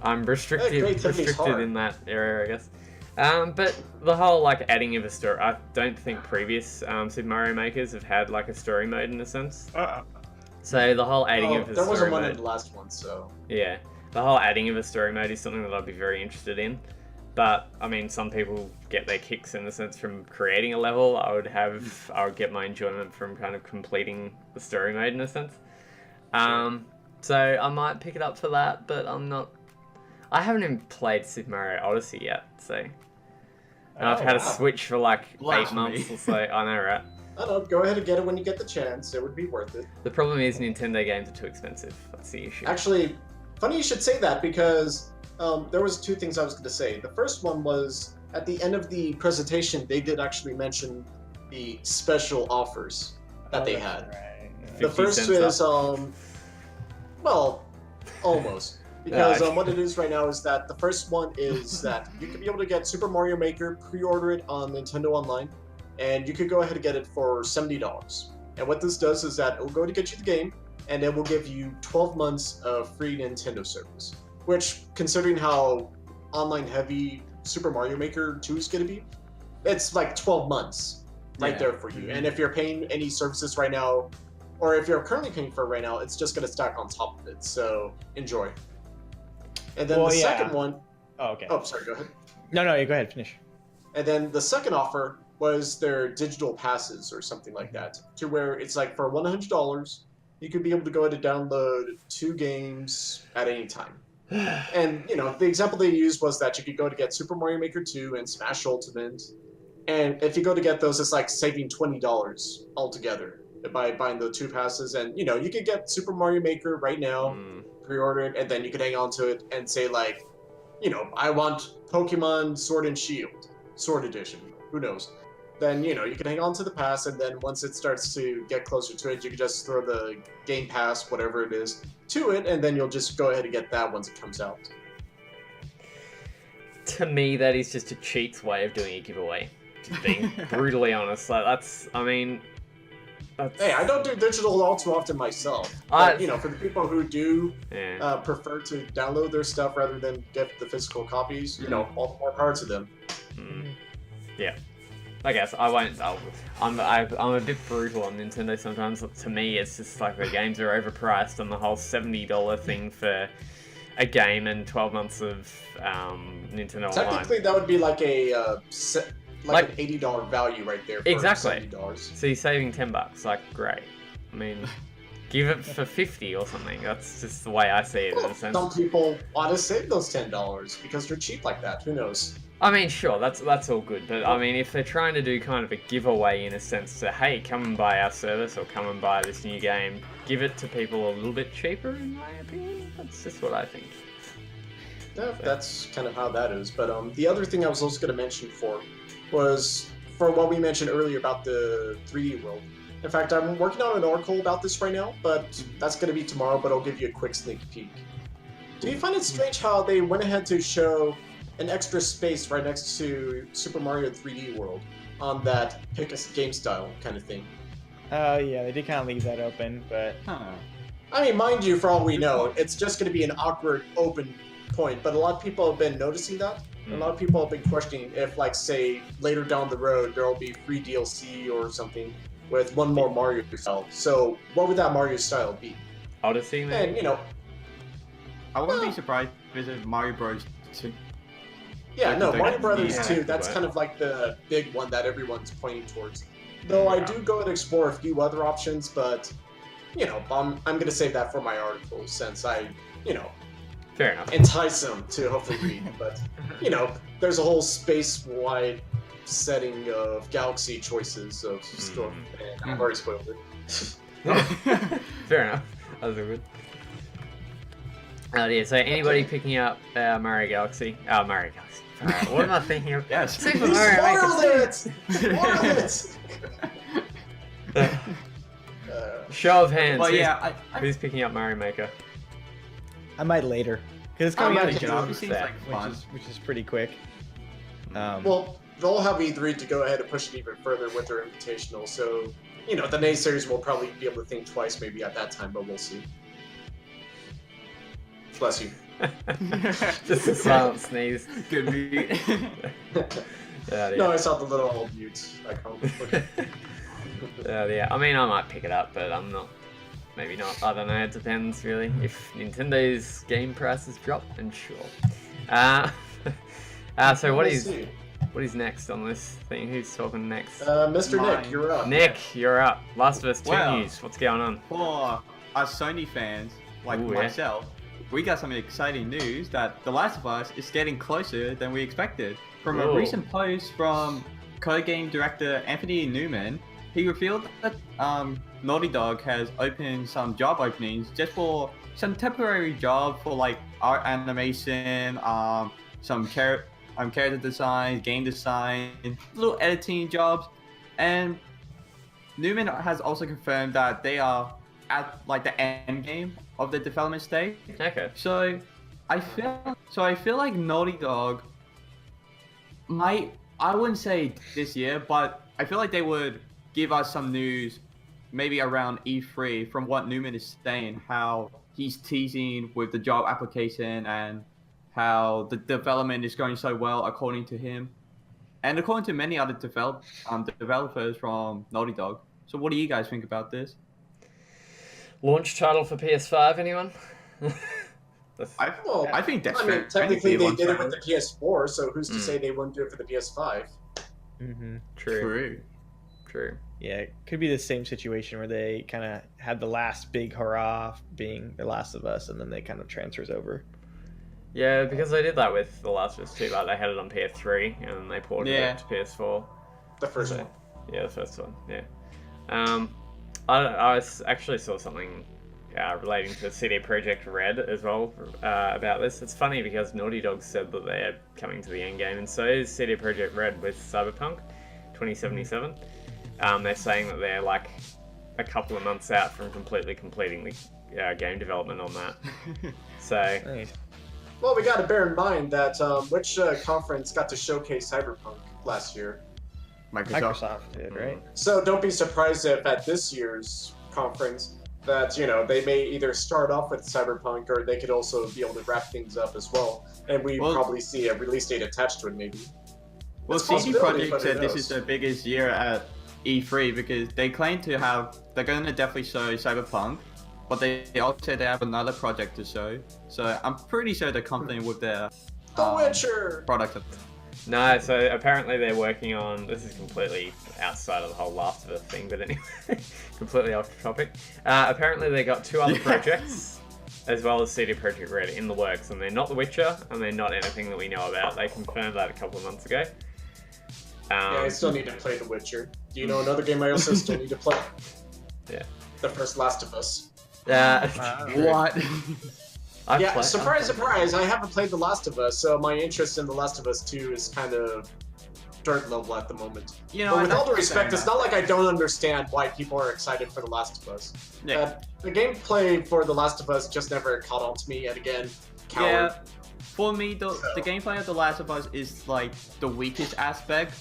I'm restricted in that area, I guess. But the whole like adding of a story, I don't think previous Super Mario Makers have had like a story mode in a sense. So the whole adding of a story mode. There wasn't one in the last one, so. Yeah, the whole adding of a story mode is something that I'd be very interested in. But I mean, some people get their kicks in the sense from creating a level. I would get my enjoyment from kind of completing the story mode in a sense. So I might pick it up for that, but I'm I haven't even played Super Mario Odyssey yet, so. And I've had a Switch for like 8 months or so. I know, right? I don't know, go ahead and get it when you get the chance. It would be worth it. The problem is Nintendo games are too expensive. That's the issue. Actually, funny you should say that because there was 2 things I was going to say. The first one was at the end of the presentation, they did actually mention the special offers that they had. Right. The first is, well, almost. Because what it is right now is that the first one is that you could be able to get Super Mario Maker, pre-order it on Nintendo Online, and you could go ahead and get it for $70. And what this does is that it will go to get you the game, and it will give you 12 months of free Nintendo service. Which, considering how online heavy Super Mario Maker 2 is going to be, it's like 12 months right there for you. And if you're paying any services right now, or if you're currently paying for it right now, it's just going to stack on top of it. So enjoy. And then the second one... Oh, okay. Oh, sorry, go ahead. No, you go ahead, finish. And then the second offer was their digital passes or something like that, to where it's like for $100, you could be able to go ahead and download 2 games at any time. And, you know, the example they used was that you could go to get Super Mario Maker 2 and Smash Ultimate. And if you go to get those, it's like saving $20 altogether by buying the 2 passes. And, you know, you could get Super Mario Maker right now, pre-order it, and then you could hang on to it and say, like, you know, I want Pokemon Sword and Shield, Sword Edition, who knows. Then, you know, you can hang on to the pass, and then once it starts to get closer to it, you can just throw the Game Pass, whatever it is, to it, and then you'll just go ahead and get that once it comes out. To me, that is just a cheat's way of doing a giveaway. Just being brutally honest. Like, that's, I mean... Hey, I don't do digital all too often myself. But, you know, for the people who do prefer to download their stuff rather than get the physical copies, you know, all the more power to them. Yeah. I guess I won't. I'm a bit brutal on Nintendo sometimes. To me, it's just like the games are overpriced, and the whole $70 thing for a game and 12 months of Nintendo Online. Technically, that would be like a like an $80 value right there. For exactly. $70. So you're saving $10. Like, great. I mean, give it for $50 or something. That's just the way I see it in a sense. Some people want to save those $10 because they're cheap like that. Who knows? I mean, sure, that's all good, but I mean, if they're trying to do kind of a giveaway in a sense to, hey, come and buy our service or come and buy this new game, give it to people a little bit cheaper, in my opinion. That's just what I think. Yeah, that's kind of how that is. But the other thing I was also going to mention was for what we mentioned earlier about the 3D world. In fact, I'm working on an article about this right now, but that's going to be tomorrow, but I'll give you a quick sneak peek. Do you find it strange how they went ahead to show an extra space right next to Super Mario 3D World on that pick a game style kind of thing? Oh, yeah, they did kind of leave that open, but... I mean, mind you, for all we know, it's just going to be an awkward open point, but a lot of people have been noticing that. A lot of people have been questioning if, like, say, later down the road, there will be free DLC or something with one more Mario style. So, what would that Mario style be? Odyssey, maybe? And, you know... I wouldn't be surprised if it's Mario Bros. 2. Yeah, no, Mario Brothers 2, that's kind of like the big one that everyone's pointing towards. Though I do go and explore a few other options, but, you know, I'm going to save that for my article since I, you know, fair enough, entice them to hopefully read. But, you know, there's a whole space-wide setting of galaxy choices of stuff, and I've already spoiled it. Fair enough. That was good. Oh dear, so anybody picking up Mario Galaxy? Oh, Mario Galaxy. Alright, what am I thinking of? Yes. Super Mario Maker. Spoiled it! Show of hands. Well, yeah, who's picking up Mario Maker? I might later. Because it's coming out in obviously June, like fun. which is pretty quick. Well, they'll have E3 to go ahead and push it even further with their invitational, so, you know, the naysayers will probably be able to think twice maybe at that time, but we'll see. Bless you. Just a silent sneeze. Good mute. No, I saw the little mute icon. Yeah, I mean, I might pick it up, but I'm not. Maybe not. I don't know. It depends, really. If Nintendo's game prices drop, then sure. So what is next on this thing? Who's talking next? Mr. Nick, you're up. Nick, you're up. Last of Us 2 news. What's going on? For us Sony fans, like myself, we got some exciting news that The Last of Us is getting closer than we expected. From a recent post from Code Game director Anthony Newman, he revealed that Naughty Dog has opened some job openings just for some temporary job for like art animation, some character design, game design, little editing jobs, and Newman has also confirmed that they are at like the end game of the development stage. Okay. So I feel like Naughty Dog might, I wouldn't say this year, but I feel like they would give us some news maybe around E3 from what Newman is saying, how he's teasing with the job application and how the development is going so well according to him. And according to many other developers from Naughty Dog. So what do you guys think about this? Launch title for PS5, anyone? I think that's I mean, technically they did it with the PS4, so who's to say they wouldn't do it for the PS5? Mm-hmm. True. Yeah, it could be the same situation where they kind of had the last big hurrah being The Last of Us, and then they kind of transfers over. Yeah, because they did that with The Last of Us 2. Like, they had it on PS3, and then they ported it to PS4. The first one. Yeah, the first one, yeah. I actually saw something relating to CD Projekt Red as well about this. It's funny because Naughty Dog said that they're coming to the end game, and so is CD Projekt Red with Cyberpunk 2077. They're saying that they're like a couple of months out from completely completing the game development on that. So, Nice. Well, we got to bear in mind that which conference got to showcase Cyberpunk last year? Microsoft did, right? So don't be surprised if at this year's conference that, you know, they may either start off with Cyberpunk or they could also be able to wrap things up as well. And we probably see a release date attached to it, maybe. Well, CD Projekt said this is the biggest year at E3 because they claim to have, they're going to definitely show Cyberpunk, but they also said they have another project to show. So I'm pretty sure they're confident with their The Witcher product. No, so apparently they're working on, this is completely outside of the whole Last of Us thing, but anyway, completely off topic. Apparently they got 2 other projects, as well as CD Projekt Red, in the works, and they're not The Witcher, and they're not anything that we know about. They confirmed that a couple of months ago. Yeah, I still need to play The Witcher. Do you know another game I also still need to play? Yeah. The first Last of Us. What? Surprise, surprise! I haven't played The Last of Us, so my interest in The Last of Us 2 is kind of dirt level at the moment. You know, but with all due respect, it's not like I don't understand why people are excited for The Last of Us. Yeah. The gameplay for The Last of Us just never caught on to me, and again, coward. Yeah, for me, the gameplay of The Last of Us is like the weakest aspect.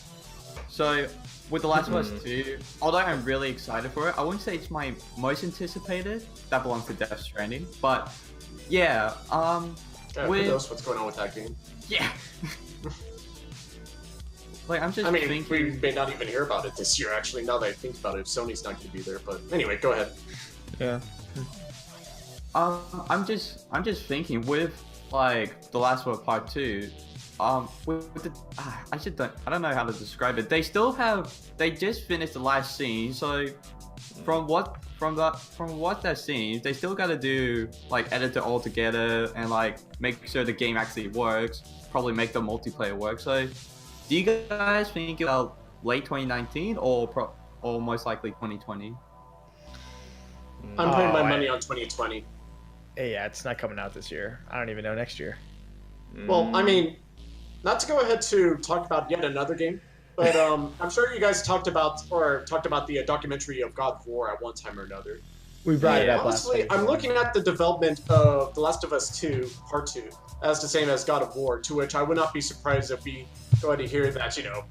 So with The Last of Us 2, although I'm really excited for it, I wouldn't say it's my most anticipated. That belongs to Death Stranding, but yeah, who knows what's going on with that game? Yeah. Like, I'm just thinking... we may not even hear about it this year, actually, now that I think about it. Sony's not going to be there, but anyway, go ahead. Yeah. I'm just thinking with, like, The Last of Us Part 2, with the... I don't know how to describe it. They just finished the last scene, so from what that seems, they still gotta do, like, edit it all together and, like, make sure the game actually works, probably make the multiplayer work, so... Do you guys think about late 2019 or most likely 2020? I'm putting my money on 2020. Yeah, it's not coming out this year. I don't even know next year. Well, I mean, not to go ahead to talk about yet another game, but I'm sure you guys talked about the documentary of God of War at one time or another. We brought it up last Honestly, I'm looking at the development of The Last of Us 2 Part 2 as the same as God of War, to which I would not be surprised if we go ahead and hear that, you know,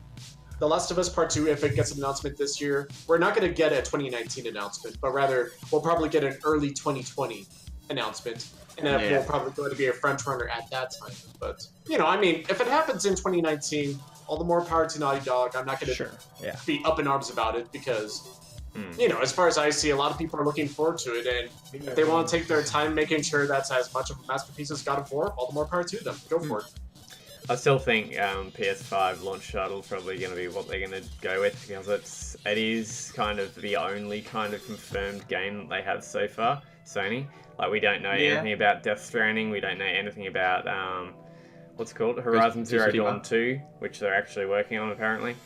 The Last of Us Part 2, if it gets an announcement this year, we're not going to get a 2019 announcement, but rather we'll probably get an early 2020 announcement, and then we'll probably going to be a front runner at that time. But, you know, I mean, if it happens in 2019, all the more power to Naughty Dog. I'm not going to be up in arms about it because... You know, as far as I see, a lot of people are looking forward to it, and if they want to take their time making sure that's as much of a masterpiece as God of War, all the more power to them. Go for it. I still think PS5 launch title is probably going to be what they're going to go with because it is kind of the only kind of confirmed game that they have so far. Sony. Like, we don't know anything about Death Stranding. We don't know anything about what's it called Horizon Zero Dawn 2, which they're actually working on apparently.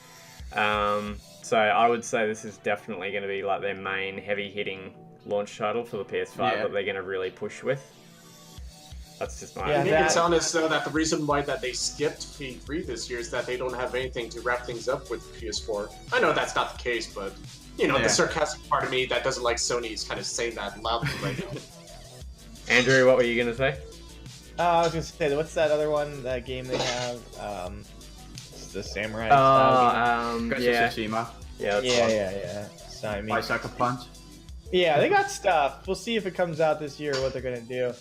So I would say this is definitely going to be like their main heavy-hitting launch title for the PS5 that they're going to really push with. That's just my I think it's honest though that the reason why that they skipped P3 this year is that they don't have anything to wrap things up with PS4. I know that's not the case, but you know, the sarcastic part of me that doesn't like Sony is kind of saying that loudly right now. Andrew, what were you gonna say? I was gonna say, what's that other one? That game they have? It's the samurai. Ghost of Tsushima. Yeah. So, I mean, By Sucker Punch. Yeah, they got stuff. We'll see if it comes out this year. What they're gonna do.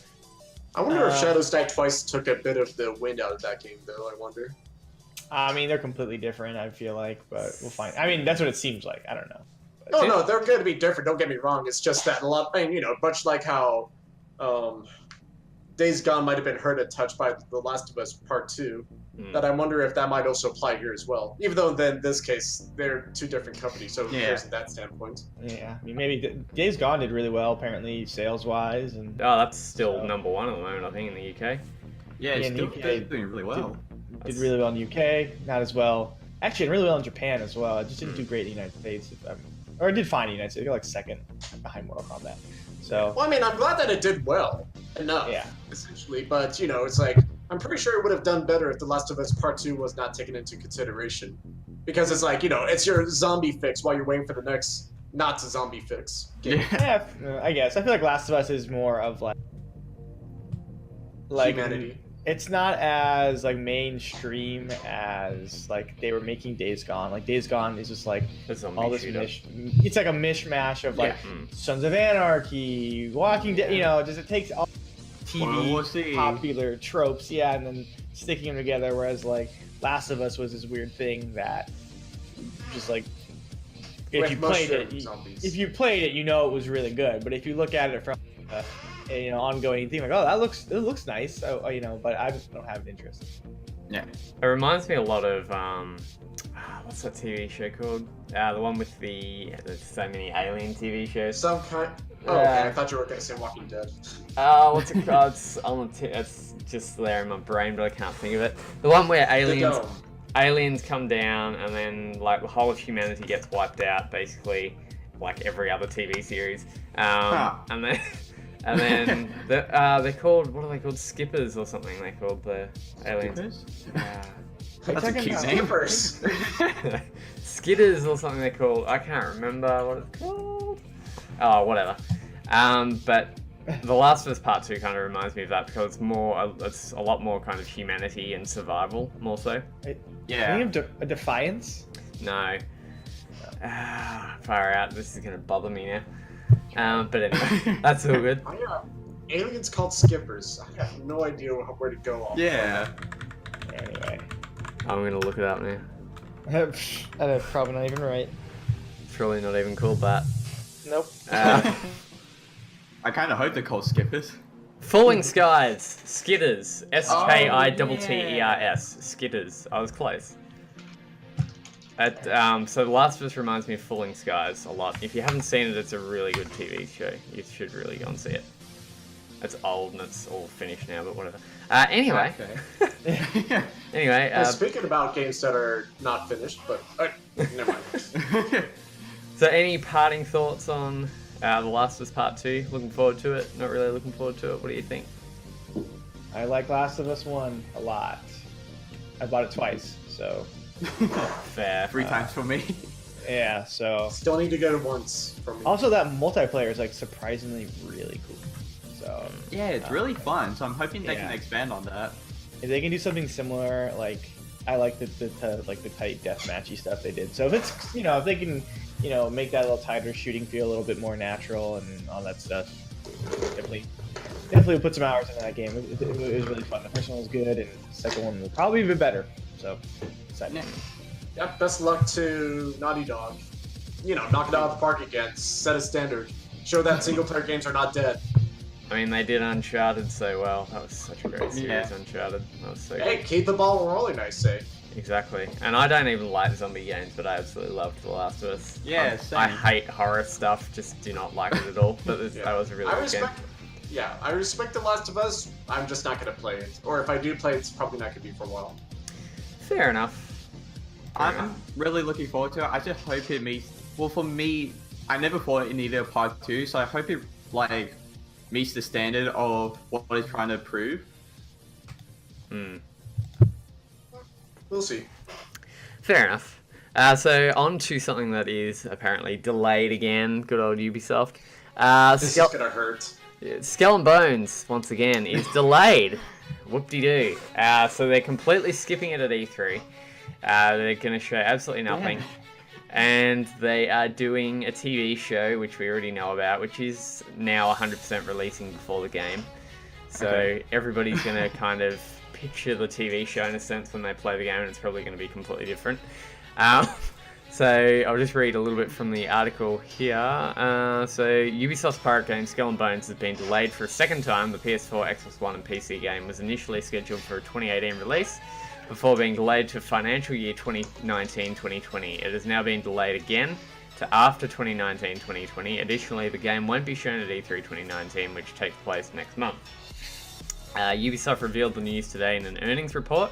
I wonder if Shadows Die Twice took a bit of the wind out of that game, though. I wonder. I mean, they're completely different. I feel like, but we'll find. I mean, that's what it seems like. I don't know. No, they're going to be different. Don't get me wrong. It's just that a lot, and you know, much like how Days Gone might have been hurt a touch by The Last of Us Part 2, that I wonder if that might also apply here as well. Even though in this case, they're two different companies, so who cares in that standpoint? Yeah, I mean, maybe Days Gone did really well, apparently, sales-wise. And that's still number one at the moment, I think, in the UK. Yeah, it's still doing really well. Did really well in the UK, not as well. Actually, did really well in Japan as well. It just didn't do great in the United States. Or it did fine in the United States. It got like second behind Mortal Kombat. So. Well, I mean, I'm glad that it did well enough, essentially. But, you know, it's like, I'm pretty sure it would have done better if The Last of Us Part 2 was not taken into consideration. Because it's like, you know, it's your zombie fix while you're waiting for the next not-zombie fix. Yeah, I guess. I feel like Last of Us is more of like humanity. It's not as like mainstream as like they were making Days Gone. Like Days Gone is just like all this it's like a mishmash of like Sons of Anarchy, Walking Dead. You know, just it takes all TV popular tropes, and then sticking them together. Whereas like Last of Us was this weird thing that just like if you played it, you know it was really good. But if you look at it from you know, ongoing theme, like, oh, it looks nice, so, you know, but I just don't have an interest. Yeah, it reminds me a lot of what's that TV show called? The one with there's so many alien TV shows. Some kind. Oh, okay. I thought you were gonna say Walking Dead. What's it called? It's just there in my brain, but I can't think of it. The one where aliens come down and then like the whole of humanity gets wiped out, basically, like every other TV series, and then they're called, what are they called? Skippers or something. They're called the aliens. That's a cute name. Skitters or something they're called. I can't remember what it's called. Oh, whatever. But The Last of Us Part 2 kind of reminds me of that because it's a lot more kind of humanity and survival, more so. Think of a Defiance? No. Far out. This is going to bother me now. But anyway, that's all good. Aliens called Skippers. I have no idea where to go off. Yeah. Anyway. I'm going to look it up now. That's probably not even right. It's probably not even called that. Nope. I kind of hope they're called Skippers. Falling Skies. Skitters. Skitters. Skitters. I was close. So The Last of Us reminds me of Falling Skies a lot. If you haven't seen it, it's a really good TV show. You should really go and see it. It's old and it's all finished now, but whatever. Anyway. Okay. Anyway. Speaking about games that are not finished, but never mind. So any parting thoughts on The Last of Us Part 2? Looking forward to it? Not really looking forward to it? What do you think? I like Last of Us 1 a lot. I bought it twice, so... Fair. 3 times for me. Yeah, so... Still need to get it once for me. Also, that multiplayer is, like, surprisingly really cool. So... Yeah, it's really fun, so I'm hoping they can expand on that. If they can do something similar, like... I like the tight deathmatchy stuff they did. So if it's, you know, if they can, you know, make that a little tighter, shooting feel a little bit more natural and all that stuff, definitely put some hours into that game. It was really fun. The first one was good, and the second one was probably even better. So, excited. Yep, best of luck to Naughty Dog. You know, knock it out of the park again. Set a standard. Show that single-player games are not dead. I mean, they did Uncharted so well. That was such a great series, Uncharted. That was so Hey, good. keep the ball rolling, I say. Exactly. And I don't even like zombie games, but I absolutely loved The Last of Us. Yeah, same. I hate horror stuff, just do not like it at all. But that was a really good game. Yeah, I respect The Last of Us. I'm just not going to play it. Or if I do play it, it's probably not going to be for a while. Fair enough. I'm really looking forward to it. I just hope it meets... Well, for me, I never thought it needed a part 2, so I hope it, like, meets the standard of what it's trying to prove. We'll see. Fair enough. So on to something that is apparently delayed again. Good old Ubisoft. This is gonna hurt. Skull and Bones, once again, is delayed. Whoop-de-doo. So they're completely skipping it at E3. They're going to show absolutely nothing. And they are doing a TV show, which we already know about, which is now 100% releasing before the game. So everybody's going to kind of picture the TV show in a sense when they play the game, and it's probably going to be completely different. So I'll just read a little bit from the article here. So Ubisoft's pirate game Skull and Bones has been delayed for a second time. The PS4, Xbox One and PC game was initially scheduled for a 2018 release before being delayed to financial year 2019-2020. It has now been delayed again to after 2019-2020. Additionally, the game won't be shown at E3 2019, which takes place next month. Ubisoft revealed the news today in an earnings report.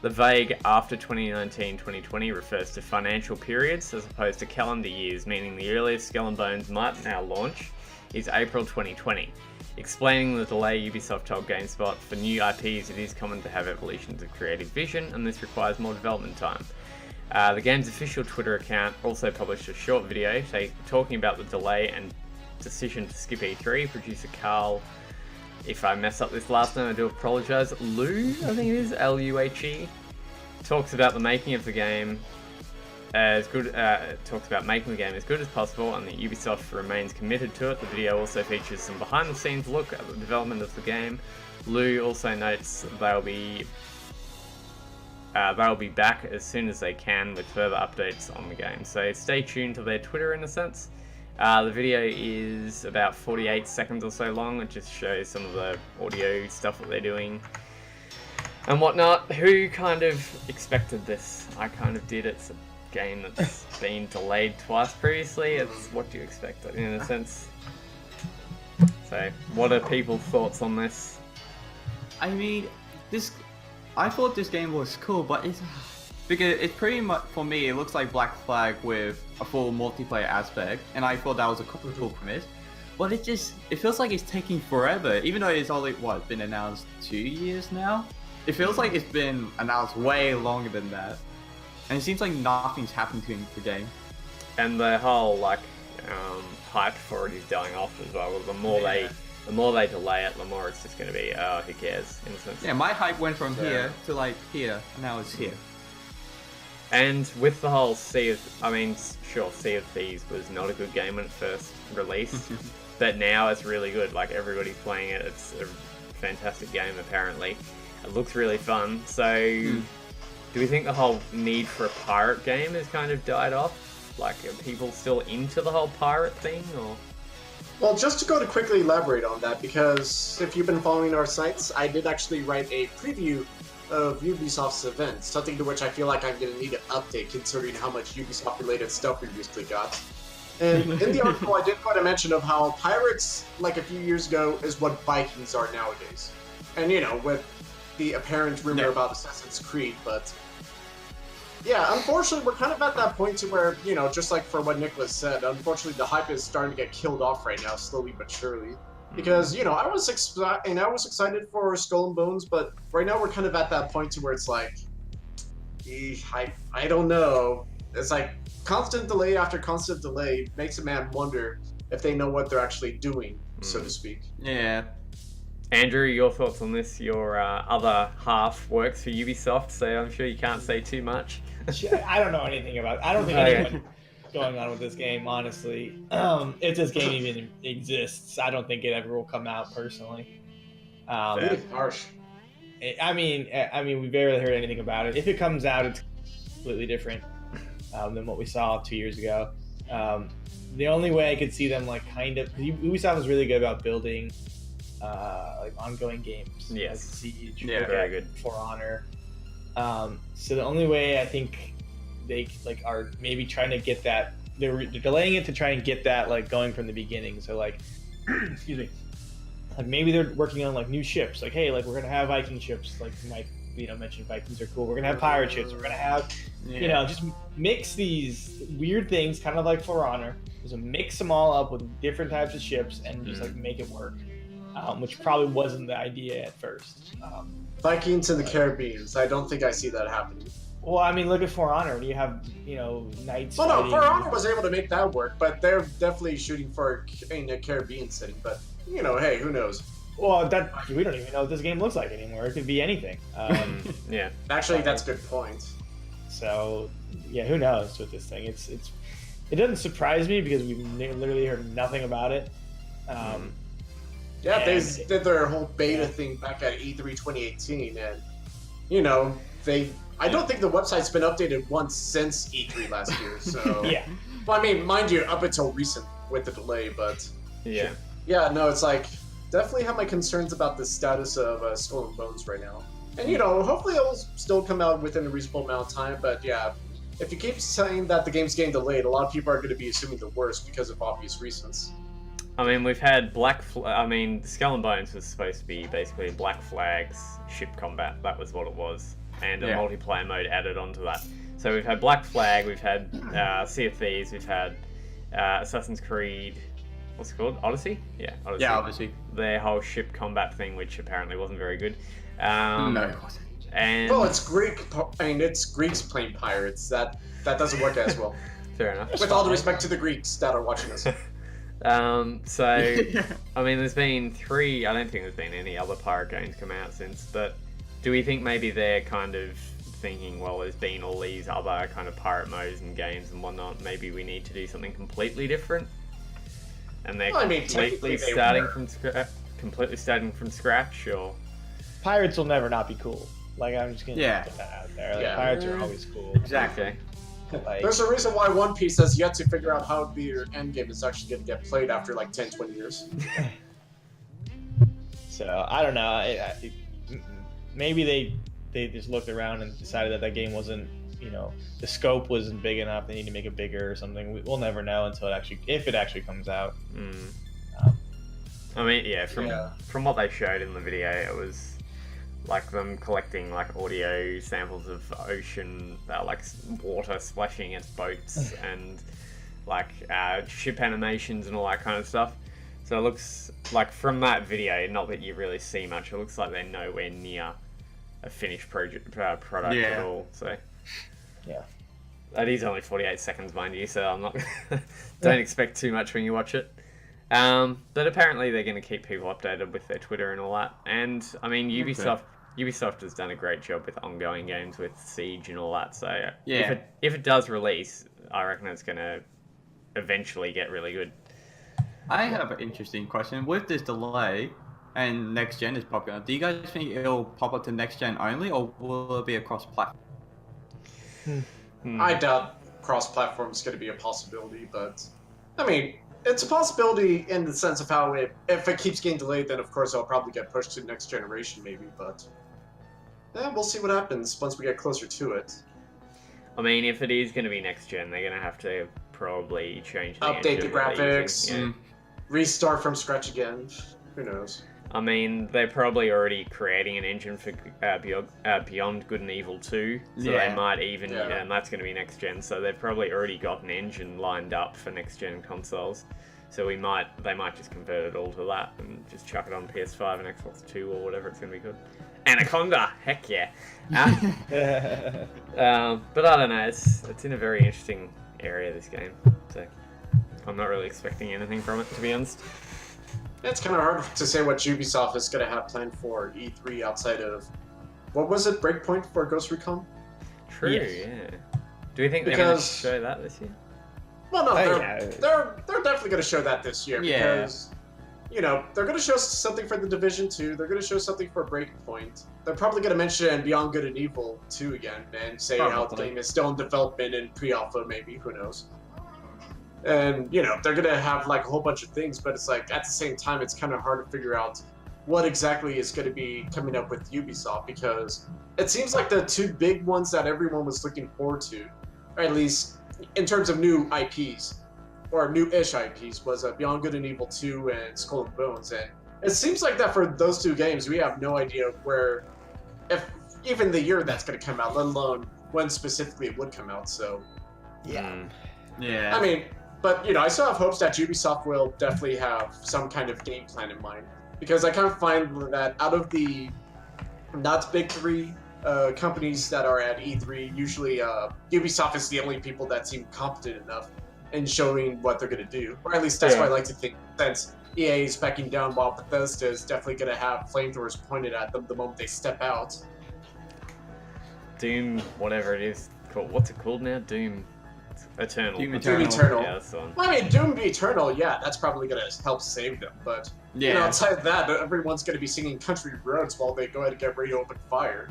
The vague after 2019-2020 refers to financial periods as opposed to calendar years, meaning the earliest Skull and Bones might now launch is April 2020. Explaining the delay, Ubisoft told GameSpot, for new IPs it is common to have evolutions of creative vision, and this requires more development time. The game's official Twitter account also published a short video talking about the delay and decision to skip E3. Producer Carl, if I mess up this last name, I do apologise. Lou, I think it is, L-U-H-E, talks about the making of the game as good. Talks about making the game as good as possible, and that Ubisoft remains committed to it. The video also features some behind-the-scenes look at the development of the game. Lou also notes they'll be back as soon as they can with further updates on the game. So stay tuned to their Twitter in a sense. The video is about 48 seconds or so long. It just shows some of the audio stuff that they're doing and whatnot. Who kind of expected this? I kind of did. It's a game that's been delayed twice previously. It's what do you expect in a sense. So, what are people's thoughts on this? I mean, I thought this game was cool, but because it's pretty much, for me, it looks like Black Flag with a full multiplayer aspect, and I thought that was a cool premise. But it feels like it's taking forever, even though it's only, been announced 2 years now? It feels like it's been announced way longer than that. And it seems like nothing's happened to the game. And the whole, hype for it is dying off as well. The more they delay it, the more it's just going to be, who cares, in a sense. Yeah, my hype went from here to, here, and now it's here. And with the whole Sea of Thieves was not a good game when it first released, but now it's really good. Like, everybody's playing it. It's a fantastic game, apparently. It looks really fun. So, do we think the whole need for a pirate game has kind of died off? Like, are people still into the whole pirate thing, or? Well, just to quickly elaborate on that, because if you've been following our sites, I did actually write a preview of Ubisoft's event, something to which I feel like I'm going to need an update considering how much Ubisoft-related stuff we recently got. And in the article, I did quite a mention of how pirates, like a few years ago, is what Vikings are nowadays. And, with the apparent rumor about Assassin's Creed, but yeah, unfortunately, we're kind of at that point to where, just like for what Nicholas said, unfortunately, the hype is starting to get killed off right now, slowly but surely. Because, I was excited for Skull and Bones, but right now we're kind of at that point to where it's like, I don't know. It's like constant delay after constant delay makes a man wonder if they know what they're actually doing, so to speak. Yeah. Andrew, your thoughts on this? Your other half works for Ubisoft, so I'm sure you can't say too much. I don't know anything about it. I don't think anyone going on with this game, honestly. If this game even exists, I don't think it ever will come out personally. Harsh. I mean, we barely heard anything about it. If it comes out, it's completely different than what we saw 2 years ago. The only way I could see them Ubisoft was really good about building like ongoing games. Yes. Like Siege, Yeah, very good. For Honor. So the only way I think they like are maybe trying to get that, they're delaying it to try and get that like going from the beginning. So like, excuse me, like maybe they're working on like new ships. Like, hey, like we're gonna have Viking ships. Like Mike, mentioned Vikings are cool. We're gonna have pirate ships. We're gonna have, just mix these weird things, kind of like For Honor. Just mix them all up with different types of ships and just like make it work. Which probably wasn't the idea at first. Vikings in the Caribbean. I don't think I see that happening. Well, I mean, look at For Honor. You have, knights. Well, no, For Honor was able to make that work, but they're definitely shooting for in a Caribbean setting. But hey, who knows? Well, we don't even know what this game looks like anymore. It could be anything. Yeah. Actually, that's a good point. So, yeah, who knows with this thing? It doesn't surprise me because we've literally heard nothing about it. Yeah, they did their whole beta thing back at E3 2018, and I don't think the website's been updated once since E3 last year. So yeah. Well, I mean, mind you, up until recent with the delay, but yeah, no, it's like definitely have my concerns about the status of Skull and Bones right now, and hopefully it'll still come out within a reasonable amount of time. But yeah, if you keep saying that the game's getting delayed, a lot of people are going to be assuming the worst because of obvious reasons. I mean, we've had Skull and Bones was supposed to be basically Black Flag's ship combat. That was what it was. And a multiplayer mode added onto that. So we've had Black Flag, we've had Sea of Thieves, we've had Assassin's Creed, what's it called? Odyssey? Yeah, Odyssey. Yeah, Odyssey. Their whole ship combat thing, which apparently wasn't very good. No, it wasn't. And well, it's Greek. it's Greeks playing pirates. That doesn't work as well. Fair enough. With all due respect to the Greeks that are watching us. I mean, there's been 3. I don't think there's been any other pirate games come out since. But do we think maybe they're kind of thinking, well, there's been all these other kind of pirate modes and games and whatnot. Maybe we need to do something completely different. And they're completely starting from scratch, or pirates will never not be cool. Like, I'm just gonna put that out there. Like, pirates are always cool. Exactly. Like, there's a reason why One Piece has yet to figure out how their endgame is actually going to get played after like 10-20 years. So I don't know. Maybe they just looked around and decided that game wasn't, the scope wasn't big enough. They need to make it bigger or something. We'll never know until if it actually comes out. I mean, from what they showed in the video, it was like them collecting like audio samples of ocean, like water splashing against boats and like ship animations and all that kind of stuff. So it looks like from that video, not that you really see much, it looks like they're nowhere near a finished product at all. So yeah, that is only 48 seconds, mind you. So I'm not don't expect too much when you watch it. But apparently they're going to keep people updated with their Twitter and all that. And I mean, Ubisoft has done a great job with ongoing games with Siege and all that. So if it does release, I reckon it's going to eventually get really good. I have an interesting question. With this delay and next gen is popular, do you guys think it'll pop up to next gen only, or will it be across platform? I doubt cross-platform is going to be a possibility, but I mean, it's a possibility in the sense of how if it keeps getting delayed, then of course it'll probably get pushed to the next generation maybe, but we'll see what happens once we get closer to it. I mean, if it is going to be next gen, they're going to have to probably change the update the graphics, yeah. Restart from scratch again. Who knows? I mean, they're probably already creating an engine for Beyond Good and Evil 2, so they might even, and that's going to be next gen, so they've probably already got an engine lined up for next gen consoles. So they might just convert it all to that and just chuck it on PS5 and Xbox 2 or whatever. It's going to be good. Anaconda, heck yeah! But I don't know. It's in a very interesting area, this game. So I'm not really expecting anything from it, to be honest. It's kind of hard to say what Ubisoft is going to have planned for E3 outside of, what was it, Breakpoint for Ghost Recon? True, yeah. Do we think they're going to show that this year? Well, no, they're definitely going to show that this year because, they're going to show something for The Division 2, they're going to show something for Breakpoint. They're probably going to mention Beyond Good and Evil 2 again and say how the game is still in development and pre-alpha maybe, who knows. And, they're going to have like a whole bunch of things, but it's like at the same time, it's kind of hard to figure out what exactly is going to be coming up with Ubisoft, because it seems like the two big ones that everyone was looking forward to, or at least in terms of new IPs, or new-ish IPs, was Beyond Good and Evil 2 and Skull and Bones. And it seems like that for those two games, we have no idea where, if even the year that's going to come out, let alone when specifically it would come out. So, Yeah. Yeah. I mean, but I still have hopes that Ubisoft will definitely have some kind of game plan in mind, because I kind of find that out of the not big three companies that are at E3, usually Ubisoft is the only people that seem competent enough in showing what they're going to do, or at least that's what I like to think. Since EA is backing down, while Bethesda is definitely going to have flamethrowers pointed at them the moment they step out. Doom, whatever it is called. What's it called now? Doom Eternal. Doom Eternal. Yeah, that's the one. Well, I mean, Doom Eternal, yeah, that's probably going to help save them, but outside of that, everyone's going to be singing Country Roads while they go ahead and get ready to open fire.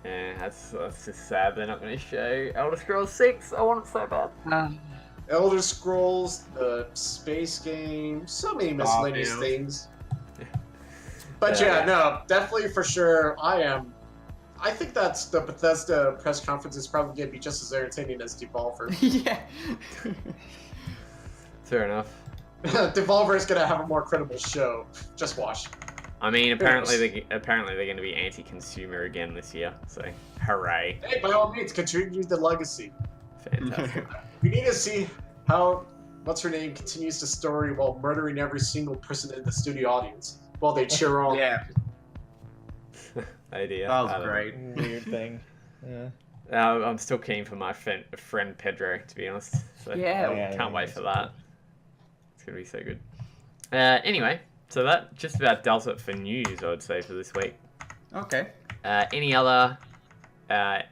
Yeah, that's just sad they're not going to show Elder Scrolls 6. I want it so bad. Elder Scrolls, the space game, so many miscellaneous things. But no, definitely for sure, I think that's the Bethesda press conference is probably going to be just as entertaining as Devolver. Yeah. Fair enough. Devolver is going to have a more credible show. Just watch. I mean, apparently they're going to be anti-consumer again this year, so hooray. Hey, by all means, continue the legacy. Fantastic. We need to see how what's-her-name continues the story while murdering every single person in the studio audience while they cheer on. Yeah. Idea. That was great. Weird thing. Yeah. I'm still keen for my friend Pedro, to be honest. So can't wait for that. It's going to be so good. Anyway, so that just about does it for news, I would say, for this week. Okay. Any other...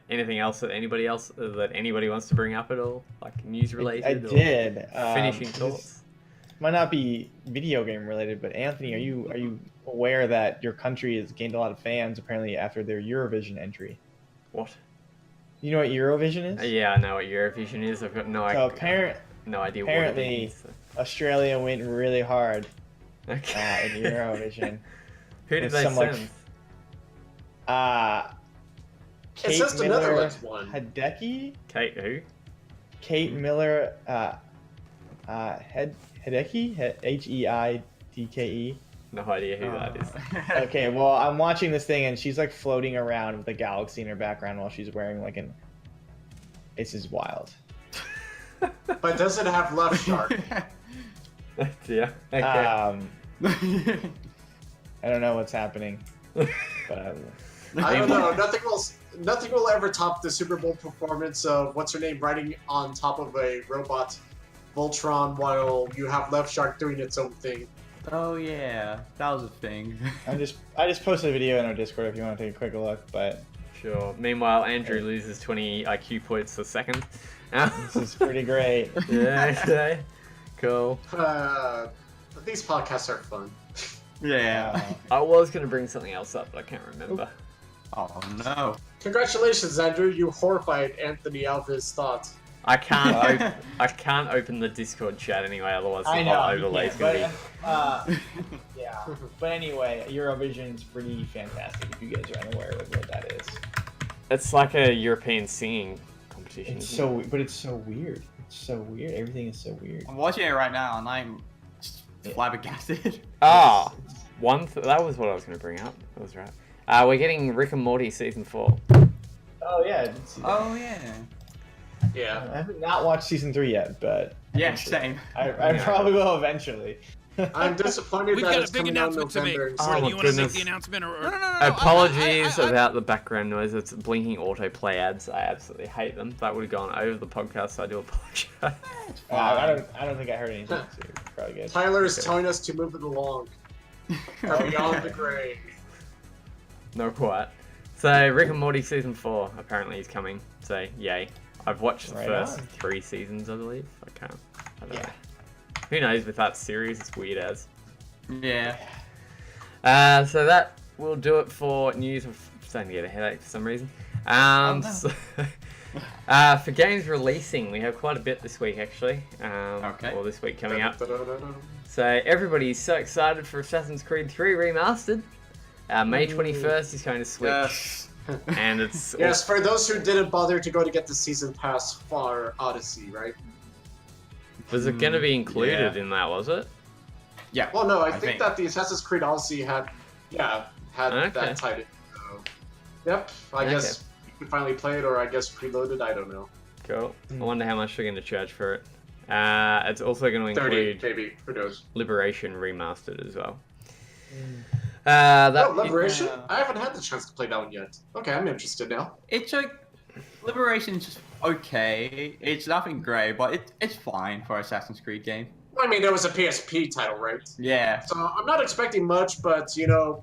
anything else that anybody wants to bring up at all, like news related? I did. Finishing thoughts. Might not be video game related, but Anthony, are you aware that your country has gained a lot of fans apparently after their Eurovision entry? What? You know what Eurovision is? Yeah, I know what Eurovision is. I've got no idea. No idea what it means. So. Australia went really hard in Okay. Eurovision. Who did With they some, send? It's Kate just the Miller Netherlands one. Hideki? Kate who? Kate Miller Hideki? Heidke? No idea who that is. Okay, well, I'm watching this thing and she's like floating around with a galaxy in her background while she's wearing like an... This is wild. But does it have Left Shark? Yeah. Okay. I don't know what's happening. But I don't know. Nothing will ever top the Super Bowl performance of what's-her-name riding on top of a robot Voltron while you have Left Shark doing its own thing. Oh yeah, that was a thing. I just posted a video in our Discord if you want to take a quick look, but... Sure. Meanwhile, Andrew loses 20 IQ points a second. This is pretty great. Yeah, okay. Cool. These podcasts are fun. Yeah. I was going to bring something else up, but I can't remember. Oh no. Congratulations, Andrew. You horrified Anthony out of his thoughts. I can't open the Discord chat anyway, otherwise the whole overlay's going to be... Yeah. But anyway, Eurovision's pretty fantastic if you guys are unaware of what that is. It's like a European singing competition. It's so weird. It's so weird. Everything is so weird. I'm watching it right now and I'm flabbergasted. Ah, that was what I was going to bring up. That was right. We're getting Rick and Morty season 4. Oh yeah, I did see that. Oh yeah. Yeah. I haven't not watched season 3 yet, but Yeah, same. I probably will eventually. I'm disappointed that it's coming out in November. Oh, you want to make goodness. the announcement or... No. Apologies about the background noise. It's blinking autoplay ads. I absolutely hate them. That would have gone over the podcast, so I do apologize. I don't think I heard anything. So you're probably good. Tyler is telling us to move it along. Beyond the grave. No quite. So Rick and Morty season 4 apparently is coming. So yay. I've watched the first 3 seasons, I believe. I don't know. Who knows with that series? It's weird as. Yeah. So that we'll do it for news. I'm starting to get a headache for some reason. For games releasing, we have quite a bit this week actually. Or this week coming up. So everybody's so excited for Assassin's Creed 3 Remastered. May 21st is going to Switch. Yes. And it's yes, for those who didn't bother to go to get the season pass for Odyssey, right? Was it going to be included in that, was it? Yeah. Well, no, I think that the Assassin's Creed Odyssey had that tied in. So, yep, I guess you can finally play it, or I guess preloaded, I don't know. Cool. I wonder how much they're going to charge for it. It's also going to include 30, maybe. Who knows? Liberation Remastered as well. Liberation? I haven't had the chance to play that one yet. Okay, I'm interested now. It's like Liberation's just okay. It's nothing great, but it's fine for Assassin's Creed game. I mean, it was a PSP title, right? Yeah. So I'm not expecting much, but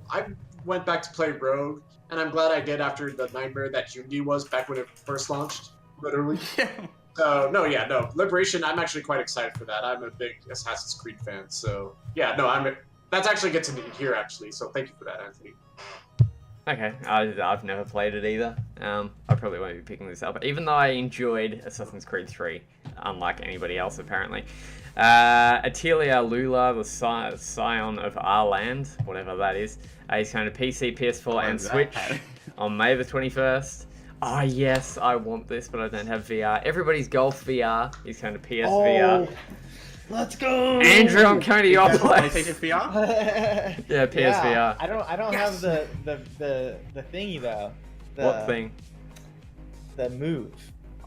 I went back to play Rogue, and I'm glad I did after the nightmare that Unity was back when it first launched, literally. So no, Liberation. I'm actually quite excited for that. I'm a big Assassin's Creed fan, so yeah, that's actually good to hear, actually, so thank you for that, Anthony. Okay, I've never played it either. I probably won't be picking this up, even though I enjoyed Assassin's Creed 3, unlike anybody else, apparently. Atelier Lula, the scion of our land, whatever that is, he's going to PC, PS4, and Switch on May the 21st. Oh, yes, I want this, but I don't have VR. Everybody's Golf VR. He's going to PSVR. Let's go, Andrew. I'm coming to your place. PlayStation VR? Yeah, PSVR. Yeah, I don't have the thingy though. What thing? The Move.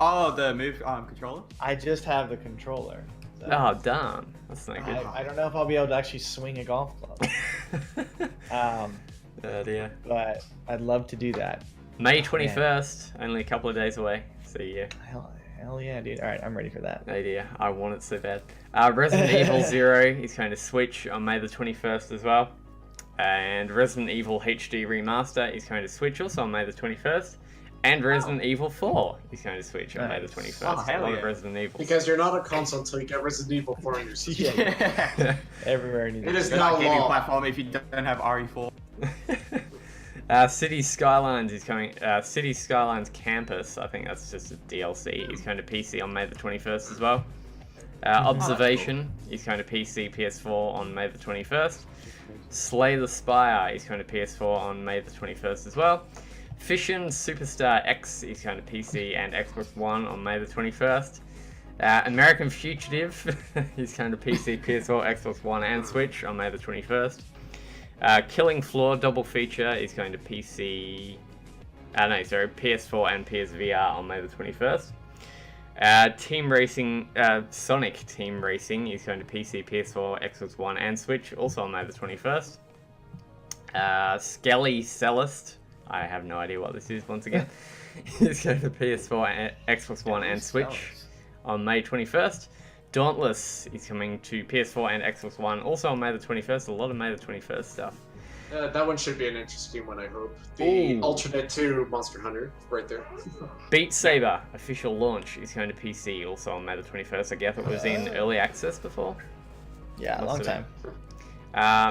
Oh, the Move controller. I just have the controller. So Oh, darn. That's not good. I don't know if I'll be able to actually swing a golf club. Oh dear. But I'd love to do that. May 21st, only a couple of days away. See ya. Hell yeah, dude. All right, I'm ready for that. Oh dear, I want it so bad. Resident Evil 0 is going to Switch on May the 21st as well. And Resident Evil HD Remaster is going to Switch also on May the 21st. And Resident Evil 4 is going to Switch on May the 21st. Oh, A lot of Resident Evil. Because you're not a console until you get Resident Evil 4 on your system. Yeah. Everywhere needs It is You're now not gaming law. platform if you don't have RE4. Cities Skylines is coming. Cities Skylines Campus, I think that's just a DLC. Is going to PC on May the 21st as well. Observation is going to PC, PS4 on May the 21st. Slay the Spire is going to PS4 on May the 21st as well. Fission Superstar X is going to PC and Xbox One on May the 21st. American Fugitive is going to PC, PS4, Xbox One, and Switch on May the 21st. Killing Floor Double Feature is going to PS4 and PSVR on May the 21st. Team Racing, Sonic Team Racing is going to PC, PS4, Xbox One, and Switch, also on May the 21st. Skelly Celeste, I have no idea what this is once again, is going to PS4, and Xbox One, and Switch on May 21st. Dauntless is coming to PS4 and Xbox One, also on May the 21st. A lot of May the 21st stuff. That one should be an interesting one, I hope. The alternate to Monster Hunter, right there. Beat Saber official launch is going to PC, also on May the 21st. I guess it was in early access before. Yeah, a long time.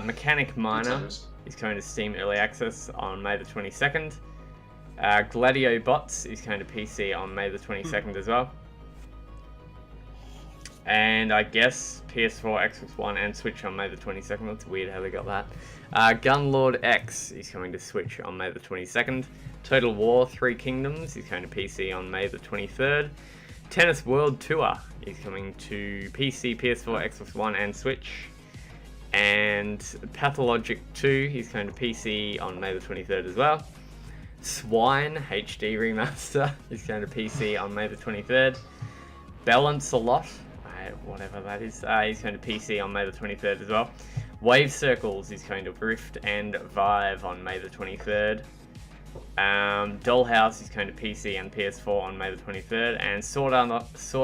Mechanic Miner is going to Steam early access on May the 22nd. Gladio Bots is going to PC on May the 22nd as well. And I guess PS4, Xbox One, and Switch on May the 22nd. That's weird how they got that. Gunlord X is coming to Switch on May the 22nd. Total War 3 Kingdoms is going to PC on May the 23rd. Tennis World Tour is coming to PC, PS4, Xbox One, and Switch. And Pathologic 2 is going to PC on May the 23rd as well. Swine HD Remaster is going to PC on May the 23rd. Balance a Lot, whatever that is, he's going to PC on May the 23rd as well. Wave Circles is going to Rift and Vive on May the 23rd. Dollhouse is going to PC and PS4 on May the 23rd. And Sword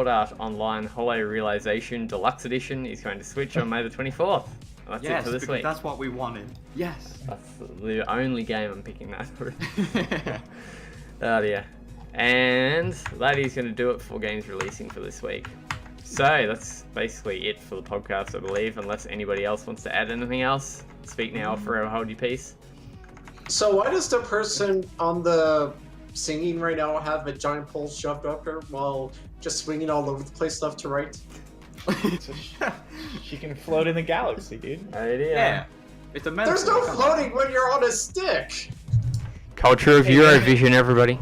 Art Online Hollow Realization Deluxe Edition is going to Switch on May the 24th. That's it for this week. That's what we wanted. Yes. That's the only game I'm picking that for. Oh dear. And that is going to do it for games releasing for this week. So that's basically it for the podcast, I believe, unless anybody else wants to add anything else. Speak now or forever hold your peace. So why does the person on the singing right now have a giant pole shoved up her while just swinging all over the place left to right? So she can float in the galaxy, dude. Yeah. It's a There's no floating when you're on a stick! Culture of Eurovision, everybody.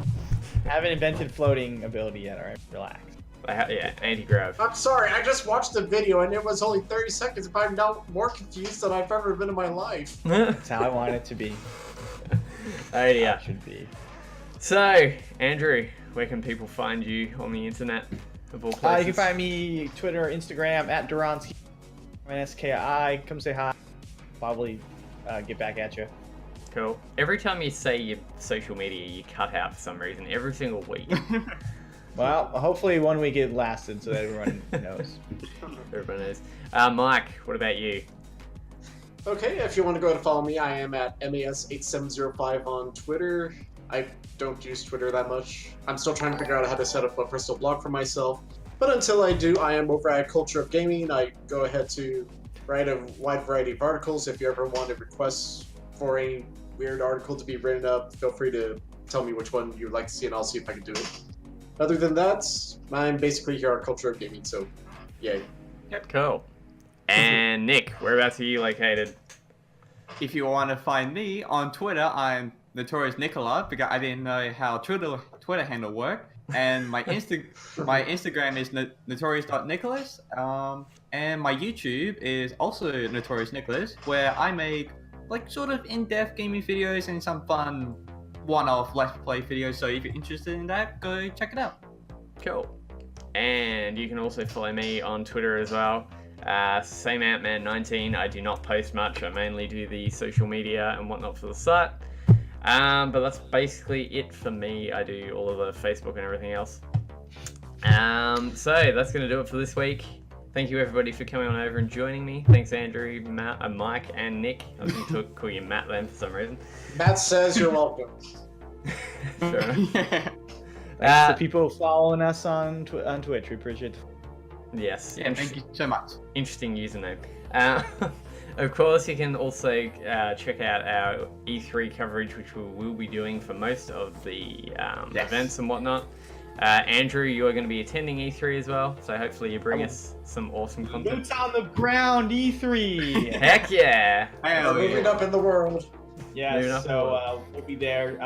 I haven't invented floating ability yet, alright? Relax. Yeah, anti-grav. I'm sorry, I just watched the video and it was only 30 seconds, but I'm now more confused than I've ever been in my life. That's how I want it to be. Oh yeah. It should be. So, Andrew, where can people find you on the internet? Of all places? You can find me Twitter, Instagram, at Duronski, SKI. Come say hi. Probably get back at you. Cool. Every time you say your social media, you cut out for some reason. Every single week. Well, hopefully 1 week it lasted so that everyone knows. Everyone knows. Mike, what about you? Okay, if you want to go and follow me, I am at MAS8705 on Twitter. I don't use Twitter that much. I'm still trying to figure out how to set up a personal blog for myself. But until I do, I am over at Culture of Gaming. I go ahead to write a wide variety of articles. If you ever want a request for any weird article to be written up, feel free to tell me which one you'd like to see and I'll see if I can do it. Other than that, I'm basically here at Culture of Gaming, so yay. Yep, cool. And Nick, whereabouts are you located? If you want to find me on Twitter, I'm Notorious Nicola, because I didn't know how Twitter handle worked. And my Instagram is notorious.nicholas. And my YouTube is also Notorious Nicholas, where I make like sort of in-depth gaming videos and some fun one-off let's play videos. So if you're interested in that, go check it out. Cool. And you can also follow me on Twitter as well. Same Antman19. I do not post much. I mainly do the social media and whatnot for the site. But that's basically it for me. I do all of the Facebook and everything else. So that's going to do it for this week. Thank you everybody for coming on over and joining me. Thanks Andrew, Matt, Mike, and Nick. I was going to call you Matt then for some reason. Matt says you're welcome. Sure. Thanks to people following us on Twitch. We appreciate it. Yes. Yeah, thank you so much. Interesting username. Of course, you can also check out our E3 coverage, which we will be doing for most of the events and whatnot. Andrew, you are going to be attending E3 as well, so hopefully you bring us some awesome content. Boots on the ground, E3! Heck yeah! We're moving up in the world. Yeah, so we'll be there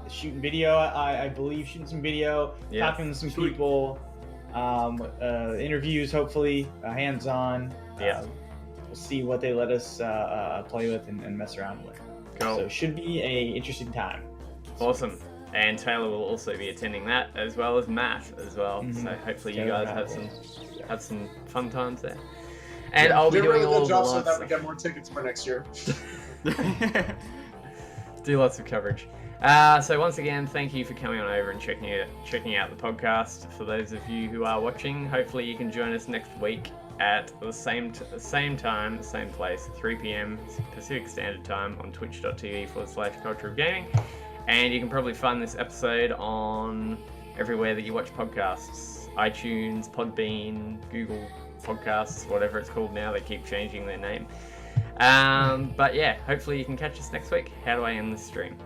shooting video, I believe, shooting some video, talking to some people, interviews, hopefully, hands-on. Yeah. We'll see what they let us play with and mess around with. Cool. So it should be an interesting time. Awesome. And Taylor will also be attending that, as well as Matt as well. Mm-hmm. So hopefully you guys have some fun times there. And I'll be doing all the live so that we get more tickets for next year. Do lots of coverage. So once again, thank you for coming on over and checking out the podcast. For those of you who are watching, hopefully you can join us next week at the same time, same place, 3 p.m. Pacific Standard Time on twitch.tv/Culture of Gaming. And you can probably find this episode on everywhere that you watch podcasts. iTunes, Podbean, Google Podcasts, whatever it's called now. They keep changing their name. But yeah, hopefully you can catch us next week. How do I end this stream?